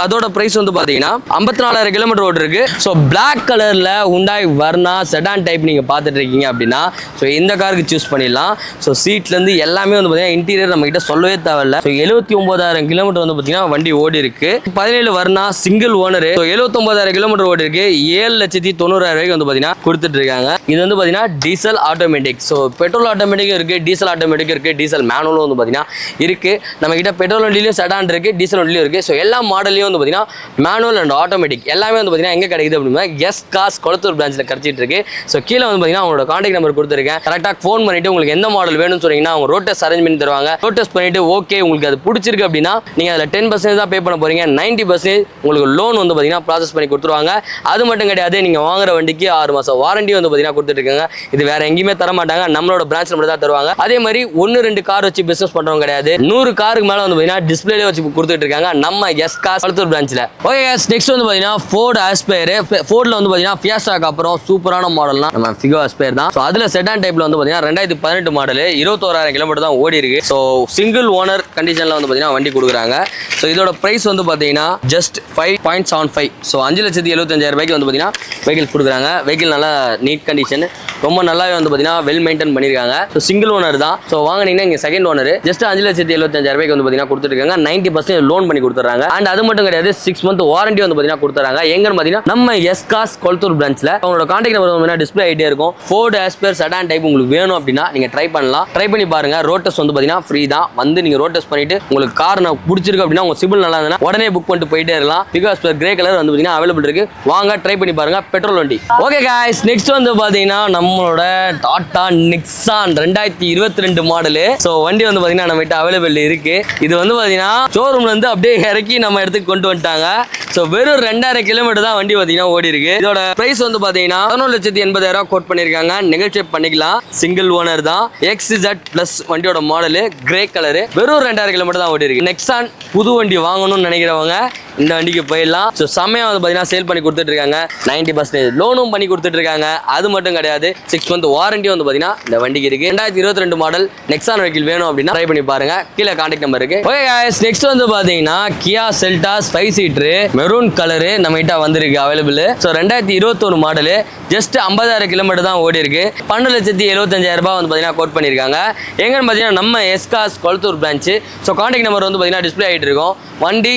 அதோட பிரைஸ் வந்து பார்த்தீங்கன்னா 54,000 கிலோமீட்டர் ஓடி இருக்கு. ஸோ பிளாக் கலர்ல ஹுண்டாய் வர்னா செடான் டைப் நீங்க பார்த்துட்டு இருக்கீங்க அப்படின்னா ஸோ இந்த காருக்கு சூஸ் பண்ணிடலாம். ஸோ சீட்ல இருந்து எல்லாமே வந்து பார்த்தீங்கன்னா இன்டீரியர் நம்ம கிட்ட சொல்லவே தேவையில்ல. ஸோ 79,000 கிலோமீட்டர் வந்து பார்த்தீங்கன்னா வண்டி ஓடி இருக்கு. 17 வர்னா சிங்கிள் ஓனர். ஸோ 79,000 கிலோமீட்டர் ஓடி இருக்கு. 7,90,000 ரூபாய்க்கு வந்து பார்த்தீங்கன்னா கொடுத்துட்டு இருக்காங்க. இது வந்து பார்த்தீங்கன்னா diesel automatic. So petrol automatic இருக்கு, டீசல் ஆட்டோமேட்டிக் இருக்கு, டீசல் மேனுவலும் வந்து பார்த்தீங்கன்னா இருக்கு. நம்ம கிட்ட பெட்ரோல் வண்டிலையும் செடான் இருக்கு, டீசல் வண்டிலையும் இருக்கு. ஸோ எல்லா மாடலையும் வந்து பார்த்தீங்கன்னா மேனுவல் அண்ட் ஆட்டோமேட்டிக் எல்லாமே வந்து பார்த்தீங்கன்னா எங்க கிடைக்குது அப்படின்னா எஸ்கார்ஸ் கொளத்தூர் பிரான்ச்சில் கிடைச்சிட்டு இருக்கு. ஸோ கீழே வந்து பார்த்தீங்கன்னா அவங்களோட கான்டாக்ட் நம்பர் கொடுத்துருக்கேன். கரெக்டாக ஃபோன் பண்ணிட்டு உங்களுக்கு எந்த மாடல் வேணும்னு சொன்னீங்கன்னா அவங்க ரோட் டெஸ்ட் அரேஞ்ச் பண்ணி தருவாங்க. ரோட் டெஸ்ட் பண்ணிட்டு ஓகே உங்களுக்கு அது பிடிச்சிருக்கு அப்படின்னா நீங்க அதில் 10% தான் பே பண்ண போறீங்க. 90% உங்களுக்கு லோன் வந்து பார்த்தீங்கன்னா ப்ராசஸ் பண்ணி கொடுத்துருவாங்க. அது மட்டும் கிடையாது, நீங்க வாங்குற வண்டிக்கு 6 மாதம் வாரண்டி வந்து பார்த்தீங்கன்னா கொடுத்துட்டு இருக்காங்க. இது வேற எங்கேயுமே தர மாட்டாங்க, நம்மளோட பிரான்ச்ல மட்டும் தான் தருவாங்க. அதே மாதிரி 1-2 கார் வச்சு பிசினஸ் பண்றவங்க கிடையாது. 100 காருக்கு மேல வந்து பார்த்தீங்கன்னா டிஸ்பிளேல வச்சு கொடுத்துட்டு இருக்காங்க நம்ம S cars Kolathur பிரான்ச்ல. Okay guys, next வந்து பார்த்தீங்கன்னா ஃபோர்ட் ஆஸ்பயர். ஃபோர்ட்ல வந்து பார்த்தீங்கன்னா ஃபியாஸ்டாக்கு அப்புறம் சூப்பரான மாடல்னா நம்ம ஃபிகோ ஆஸ்பயர் தான். ஸோ அதுல செடான் டைப்ல வந்து பார்த்தீங்கன்னா 2018 மாடல், 21,000 கிலோமீட்டர் தான் ஓடி இருக்கு. ஸோ சிங்கிள் ஓனர் கண்டிஷன்ல வந்து பார்த்தீங்கன்னா வண்டி கொடுக்குறாங்க. ஸோ இதோட பிரைஸ் வந்து பார்த்தீங்கன்னா ஜஸ்ட் 5.75. ஸோ 5,75,000 ரூபாய்க்கு வந்து பார்த்தீங்கன்னா வெஹிக்கிள் கொடுக்குறாங்க. வெஹிக்கிள் நல்லா நீட் கண்டிஷன், ரொம்ப நல்லாவே வந்து பார்த்தீங்கன்னா வெல் மெயின்டைன் பண்ணியிருக்காங்க. ஸோ சிங்கிள் ஓனர் தான். ஸோ வாங்கினீங்கன்னா இங்கே செகண்ட் ஓனர் ஜஸ்ட் 5,75,000 ரூபாய்க்கு வந்து பார்த்தீங்கன்னா கொடுத்துருக்காங்க. 90% லோன் பண்ணி கொடுத்துறாங்க. அண்ட் அது மட்டும் கிடையாது, 6 month வாரண்டி வந்து பார்த்தீங்கன்னா கொடுத்துறாங்க. எங்கன்னு பார்த்தீங்கன்னா நம்ம எஸ்கார்ஸ் கொளத்தூர் பிரான்ச்ல. அவங்களோட கான்டாக்ட் நம்பர் வந்து டிஸ்பிளே ஆகிட்டே இருக்கும். ஃபோர்ட் ஆஸ்பயர் செடான் டைப் உங்களுக்கு வேணும் அப்படின்னா நீங்க ட்ரை பண்ணலாம். ட்ரை பண்ணி பாருங்க. ரோட் டெஸ்ட் வந்து பார்த்தீங்கன்னா ஃப்ரீ தான். வந்து நீங்க ரோட் டெஸ்ட் பண்ணிட்டு உங்களுக்கு கார் பிடிச்சிருக்கு அப்படின்னா உங்க சிபில் நல்லா இருந்தா உடனே புக் பண்ணிட்டு போயிட்டே இருக்கலாம். பிகாஸ் கிரே கலர் வந்து பார்த்தீங்கன்னா அவைலபிள் இருக்கு. வாங்க ட்ரை பண்ணி பாருங்க. பெட்ரோல் வண்டி. ஓகே गाइस, நெக்ஸ்ட் வந்து பார்த்தீங்கன்னா நம்மளோட டாடா நிக்சான் 2022 மாடலு. ஸோ வண்டி வந்து பார்த்தீங்கன்னா நம்ம கிட்ட அவைலபிள் இருக்கு. இது வந்து பார்த்தீங்கன்னா ஷோரூம்ல இருந்து அப்படியே இறக்கி நம்ம இடத்துக்கு கொண்டு வந்துட்டாங்க. ஸோ வெறும் 2,000 கிலோமீட்டர் தான் வண்டி பார்த்தீங்கன்னா ஓடி இருக்கு. இதோட பிரைஸ் வந்து பார்த்தீங்கன்னா 11,80,000 கோட் பண்ணியிருக்காங்க. நெகோஷியேட் பண்ணிக்கலாம். சிங்கிள் ஓனர் தான். XZ பிளஸ் வண்டியோட மாடலு, கிரே கலரு. வெறும் 2,000 கிலோமீட்டர் தான் ஓடி இருக்கு. நெக்ஸான் புது வண்டி வாங்கணும்னு நினைக்கிறவங்க இந்த வண்டிக்கு போயிடலாம். ஸோ செம்மையாக வந்து பார்த்தீங்கன்னா சேல் பண்ணி கொடுத்துட்டு இருக்காங்க. 90% லோனும் பண்ணி கொடுத்துட்டு இருக்காங்க. அது மட்டும் கிடையாது, 6 month வாரண்டி வந்து பார்த்தீங்கன்னா இந்த வண்டிக்கு இருக்கு. 2022 மாடல் நெக்ஸான் வெஹிக்கிள் வேணும் அப்படின்னா ட்ரை பண்ணி பாருங்க. கீழே கான்டாக்ட் நம்பர் இருக்கு. ஓகே गाइस, நெக்ஸ்ட் வந்து பார்த்தீங்கன்னா கியா செல்டாஸ் 5 சீட்டர் மெரூன் கலரு நம்ம கிட்ட வந்திருக்கு available. So 2021 model just 50,000 kilometre தான் ஓடி இருக்கு. 12,75,000 ரூபாய் வந்து பார்த்தீங்கன்னா கோட் பண்ணியிருக்காங்க. எங்கன்னு பார்த்தீங்கன்னா நம்ம S cars Kolathur branch. So contact number வந்து பார்த்தீங்கன்னா டிஸ்பிளே ஆகிட்டு இருக்கும். வண்டி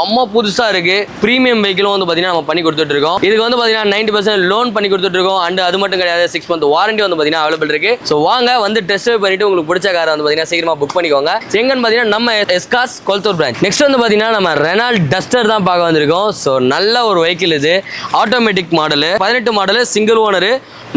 செம்ம புதுசா இருக்கு. பிரீமியம் வெஹிக்கிளும் வந்து பாத்தீங்கன்னா நம்ம பண்ணி கொடுத்துட்டு இருக்கோம். இதுக்கு வந்து பாத்தீங்கன்னா 90% லோன் பண்ணி கொடுத்துட்டு இருக்கோம். அண்ட் அது மட்டும் கிடையாது, 6 month வாரண்டி வந்து பாத்தீங்கன்னா அவைலபிள் இருக்கு. ஸோ வாங்க வந்து டெஸ்ட் ட்ரைவ் பண்ணிட்டு உங்களுக்கு பிடிச்ச காரை வந்து பாத்தீங்கன்னா சீக்கிரமா புக் பண்ணிக்கோங்க. எங்கன்னு பாத்தீங்கன்னா நம்ம எஸ்காஸ் கொளத்தூர் பிரான்ச். நெக்ஸ்ட் வந்து பாத்தீங்கன்னா நம்ம ரெனால்ட் டஸ்டர் தான் பார்க்க வந்திருக்கோம். ஸோ நல்ல ஒரு வெஹிக்கிள் இது. Automatic model, 18 model, single owner,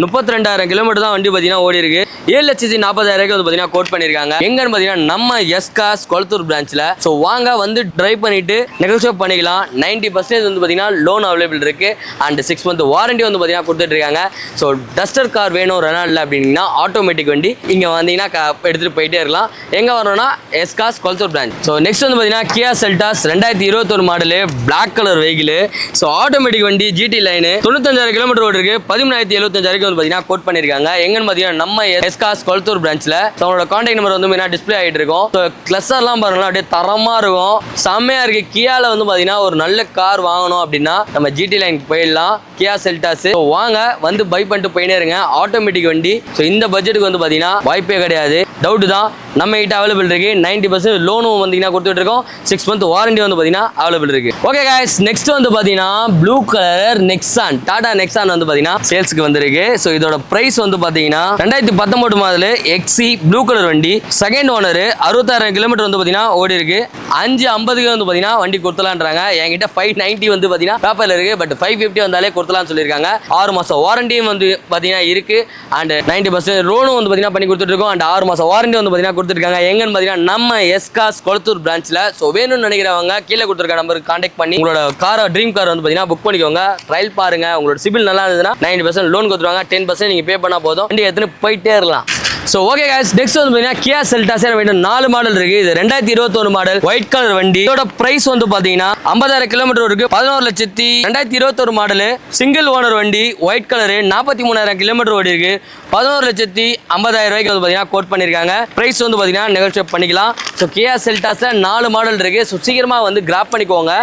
32,000 kilometre தான் வண்டி பாத்தீங்கன்னா ஓடி இருக்கு. 7,40,000 வந்து பாத்தீங்கன்னா கோட் பண்ணிருக்காங்க. எங்கன்னு பாத்தீங்கன்னா நம்ம எஸ்காஸ் கொளத்தூர் பிரான்ச்ல. ஸோ வாங்க வந்து டிரைவ் பண்ணிட்டு நெகோஷியேட் பண்ணிக்கலாம். 90% வந்து பாத்தீங்கன்னா லோன் அவைலபிள் இருக்கு. அண்ட் 6 month வாரண்டி வந்து பாத்தீங்கன்னா கொடுத்துட்டு இருக்காங்க. ஸோ டஸ்டர் கார் வேணும் ரெனால்ட்ல அப்படின்னா ஆட்டோமேட்டிக் வண்டி இங்க வந்தீங்கன்னா எடுத்துட்டு போயிட்டே இருக்கலாம். எங்க வரணும்னா S cars Kolathur branch. So next வந்து பாத்தீங்கன்னா Kia Seltos 2021 model, black colour vehicle. So automatic வண்டி, ஜிடி லைன், 95,000 கிலோமீட்டர் ஓடி இருக்கு. 13,75,000 வந்து பாத்தீங்கன்னா கோட் பண்ணிருக்காங்க. எங்கன்னு பாத்தீங்கன்னா நம்ம எஸ்காஸ் கொளத்தூர் பிரான்ச்ல. அவங்களோட கான்டாக்ட் நம்பர் வந்து டிஸ்பிளே ஆகிட்டு இருக்கும். கிளஸ்டர்லாம் பாருங்களா அப்படியே தரமா இருக்கும், செம்மையா இருக்கு. கியால வந்து பாத்தீங்கன்னா ஒரு நல்ல கார் வாங்கணும் அப்படின்னா நம்ம ஜிடி லைன் போயிடலாம். கியா செல்டாஸ் வாங்க வந்து பை பண்ணிட்டு போயினே இருங்க. ஆட்டோமேட்டிக் வண்டி. ஸோ இந்த பட்ஜெட்டுக்கு வந்து பாத்தீங்கன்னா வாய்ப்பே கிடையாது, டவுட் தான். நம்ம கிட்ட அவைலபிள் இருக்கு. 90% லோனும் வந்தீங்கன்னா கொடுத்துட்டு இருக்கோம். 6 month வாரண்டி வந்து பாத்தீங்கன்னா அவைலபிள் இருக்கு. ஓகே கைஸ், நெக்ஸ்ட் வந்து பாத்தீங்கன்னா blue colour Nexon, Tata Nexon வந்து பாத்தீங்கன்னா சேல்ஸ்க்கு வந்திருக்கு. ஸோ இதோட பிரைஸ் வந்து பாத்தீங்கன்னா 2019 மாடல் எக்ஸி ப்ளூ கலர் வண்டி, செகண்ட் ஓனர், 66,000 கிலோமீட்டர் வந்து பாத்தீங்கன்னா ஓடி இருக்கு. 550 வந்து பாத்தீங்கன்னா வண்டி கொடுத்தலான்றாங்க. என்கிட்ட 590 வந்து பாத்தீங்கன்னா பேப்பர்ல இருக்கு. பட் 550 வந்தாலே கொடுத்தலாம்னு சொல்லியிருக்காங்க. 6 மாசம் வாரண்டியும் வந்து பாத்தீங்கன்னா இருக்கு. அண்ட் 90% லோனும் வந்து பாத்தீங்கன்னா பண்ணி கொடுத்துட்டு இருக்கோம். அண்ட் 6 மாசம் வாரண்டி வந்து பாத்தீங்கன்னா கொடுத்துருக்காங்க. எங்கன்னு பாத்தீங்கன்னா நம்ம எஸ்காஸ் கொளத்தூர் பிரான்ச்ல. ஸோ வேணும்னு நினைக்கிறவங்க கீழே கொடுத்துருக்க நம்பருக்கு கான்டாக்ட் பண்ணி உங்களோட காரை, ட்ரீம் கார் வந்து பாத்தீங்கன்னா புக் பண்ணிக்கோங்க. ட்ரையல் பாருங்க. உங்களோட சிபில் நல்லா இருந்ததுன்னா 90% லோன் கொடுத்துருவாங்க. 10% நீங்க பே பண்ணா போதும், வண்டி எடுத்துன்னு போயிட்டே இருக்கலாம். ஸோ ஓகே கைஸ், நெக்ஸ்ட் வந்து பார்த்தீங்கன்னா கியா செல்டாஸ் 4 மாடல் இருக்கு. இது 2021 மாடல், ஒயிட் கலர் வண்டி. இதோட பிரைஸ் வந்து பார்த்தீங்கன்னா 50,000 கிலோமீட்டர் இருக்கு. 11,00,000. 2021 மாடல், சிங்கிள் ஓனர் வண்டி, ஒயிட் கலர், 43,000 கிலோமீட்டர் ஓடி இருக்கு. 11,50,000 வந்து பார்த்தீங்கன்னா கோட் பண்ணியிருக்காங்க. பிரைஸ் வந்து பார்த்தீங்கன்னா நெகோஷியேட் பண்ணிக்கலாம். ஸோ கியா செல்டாஸ்ல 4 மாடல் இருக்கு. ஸோ சீக்கிரமா வந்து கிராப் பண்ணிக்கோங்க.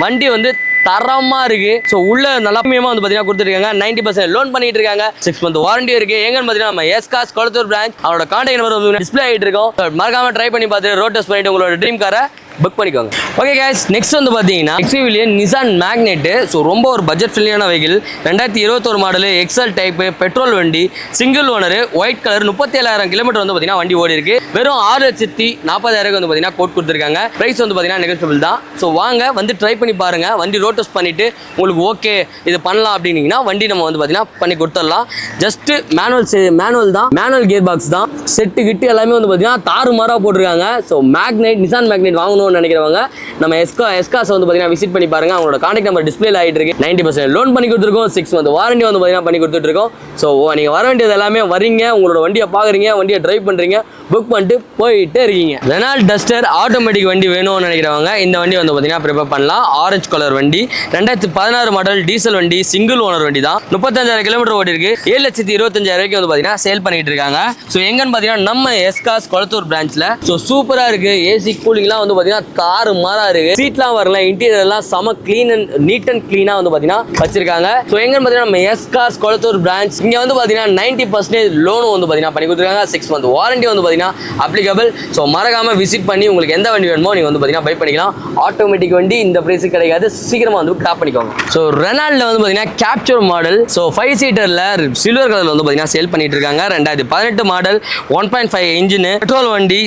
வண்டி வந்து தரமா இருக்கு. ஸோ உள்ள நல்லா வந்து பாத்தீங்கன்னா கொடுத்துருக்காங்க. 90% லோன் பண்ணிட்டு இருக்காங்க. 6 month வாரண்டி இருக்கு. எங்கன்னு பாத்தீங்கன்னா நம்ம எஸ்காஸ் கொளத்தூர் பிரான்ச். அவரோட கான்டாக்ட் நம்பர் வந்து டிஸ்பிளே ஆகிட்டு இருக்கும். மறக்காம ட்ரை பண்ணி பார்த்து ரோட் டெஸ்ட் பண்ணிட்டு உங்களோட ட்ரீம் காரை புக் பண்ணிக்கோங்க. ஓகே கைஸ், நெக்ஸ்ட் வந்து பாத்தீங்கன்னா எக்ஸ்யூவிலியன் நிசான் மேக்னெட். ஸோ ரொம்ப ஒரு பட்ஜெட் ஃப்ரெண்ட்லியான vehicle. 2021 model, XL type, petrol வண்டி, single owner, white colour, 37,000 kilometre வந்து பாத்தீங்கன்னா வண்டி ஓடி இருக்கு. வெறும் 6,40,000 வந்து பாத்தீங்கன்னா கோட் கொடுத்துருக்காங்க. பிரைஸ் வந்து பாத்தீங்கன்னா நெகோஷியபிள் தான். ஸோ வாங்க வந்து ட்ரை பண்ணி பாருங்க. வண்டி ரோட் டெஸ்ட் பண்ணிட்டு உங்களுக்கு ஓகே இது பண்ணலாம் அப்படின்னீங்கன்னா வண்டி நம்ம வந்து பாத்தீங்கன்னா பண்ணி கொடுத்துடலாம். ஜஸ்ட் மேனுவல் தான், மேனுவல் கியர் பாக்ஸ் தான். செட்டு கிட்டு எல்லாமே வந்து பாத்தீங்கன்னா தாறுமாறா போட்டிருக்காங்க. ஸோ மேக்னெட், நிசான் மேக்னெட் வாங்கணும் நினைக்கிறவங்க நம்ம எஸ்காஸ் வந்து பாத்தீங்கன்னா விசிட் பண்ணி பாருங்க. அவங்களோட கான்டாக்ட் நம்பர் டிஸ்பிளே ஆகிட்டு இருக்கு. 90% லோன் பண்ணி கொடுத்துருக்கோம். 6 month வாரண்டி வந்து பாத்தீங்கன்னா பண்ணி கொடுத்துட்டு இருக்கோம். ஸோ நீங்க வர வேண்டியது எல்லாமே வரீங்க, உங்களோட வண்டியை பாக்குறீங்க, வண்டியை டிரைவ் பண்றீங்க, புக் பண்ணிட்டு போயிட்டே இருக்கீங்க. ரெனால்ட் டஸ்டர் ஆட்டோமேட்டிக் வண்டி வேணும்னு நினைக்கிறவங்க இந்த வண்டி வந்து பாத்தீங்கன்னா ப்ரிப்பேர் பண்ணலாம். ஆரஞ்சு கலர் வண்டி, 2016 மாடல், டீசல் வண்டி, சிங்கிள் ஓனர் வண்டி தான். 35,000 கிலோமீட்டர் ஓடி இருக்கு. 7,25,000 வந்து பாத்தீங்கன்னா சேல் பண்ணிட்டு இருக்காங்க. ஸோ எங்கன்னு பாத்தீங்கன்னா நம்ம எஸ்காஸ் கொளத்தூர் பிரான்ச்ல. ஸோ சூப்பரா இருக்கு. ஏசி கூலிங்லாம் வந்து பாத்தீங்கன்னா தாறு மாறா இருக்கு. சீட்லாம் வரல, இன்டீரியர் எல்லாம் செம க்ளீன் அண்ட் நீட் அண்ட் க்ளீனா வந்து பாத்தீங்கன்னா வச்சிருக்காங்க. ஸோ எங்கன்னு பாத்தீங்கன்னா நம்ம எஸ்காஸ் கொளத்தூர் பிரான்ச். இங்க வந்து பாத்தீங்கன்னா 90% லோனும் வந்து பாத்தீங்கன்னா பண்ணி கொடுத்துருக்காங்க. 6 month வாரண்டி வந்து பாத்தீங்கன்னா அப்ளிகபிள். ஸோ மறக்காம விசிட் பண்ணி உங்களுக்கு எந்த வண்டி வேணுமோ நீங்க வந்து பாத்தீங்கன்னா பை பண்ணிக்கலாம். ஆட்டோமேட்டிக் வண்டி இந்த பிரைஸ் கிடைக்காது, சீக்கிரமா வந்து கிராப் பண்ணிக்கோங்க. ஸோ ரெனால்ட்ல வந்து பாத்தீங்கன்னா கேப்சர் மாடல். ஸோ 5 சீட்டர்ல சில்வர் கலர்ல வந்து பாத்தீங்கன்னா சேல் பண்ணிட்டு இருக்காங்க. 2018 மாடல், 1.5 இன்ஜின், பெட்ரோல் வண்டி,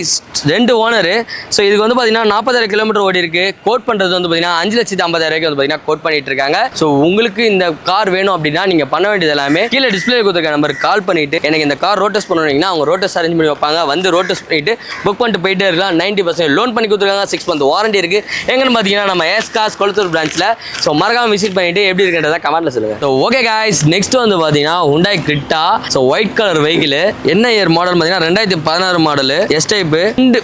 2 ஓனர். ஸோ இதுக்கு வந்து பாத்தீங்கன்னா 40,000 கிலோமீட்டர் ஓடி இருக்கு. கோட் பண்றது வந்து பாத்தீங்கன்னா 5,50,000 வந்து பாத்தீங்கன்னா கோட் பண்ணிட்டு இருக்காங்க. ஸோ உங்களுக்கு இந்த கார் வேணும் அப்படின்னா நீங்க பண்ண வேண்டியது எல்லாமே கீழே டிஸ்பிளே கொடுத்துருக்க நம்பருக்கு கால் பண்ணிட்டு எனக்கு இந்த கார் ரோட் டெஸ்ட் பண்ணுவீங்கன்னா அவங்க ரோட் டெஸ்ட் அரேஞ்ச் பண்ணி வைப்பாங்க. வந்து ரோட் டெஸ்ட் பண்ணிட்டு புக் பண்ணிட்டு போயிட்டே இருக்கலாம். 90% லோன் பண்ணி கொடுத்துருக்காங்க. 6 month வாரண்டி இருக்கு. எங்கன்னு பாத்தீங்கன்னா நம்ம எஸ்காஸ் கொளத்தூர் பிரான்ச்ல. ஸோ மறக்காம விசிட் பண்ணிட்டு எப்படி இருக்குன்றத கமெண்ட்ல சொல்லுங்க. ஸோ ஓகே கைஸ், நெக்ஸ்ட் வந்து பாத்தீங்கன்னா Hyundai criteria. So white colour vehicle, என்ன இயர் மாடல் பாத்தீங்கன்னா 2016 மாடல், எஸ் டைப்,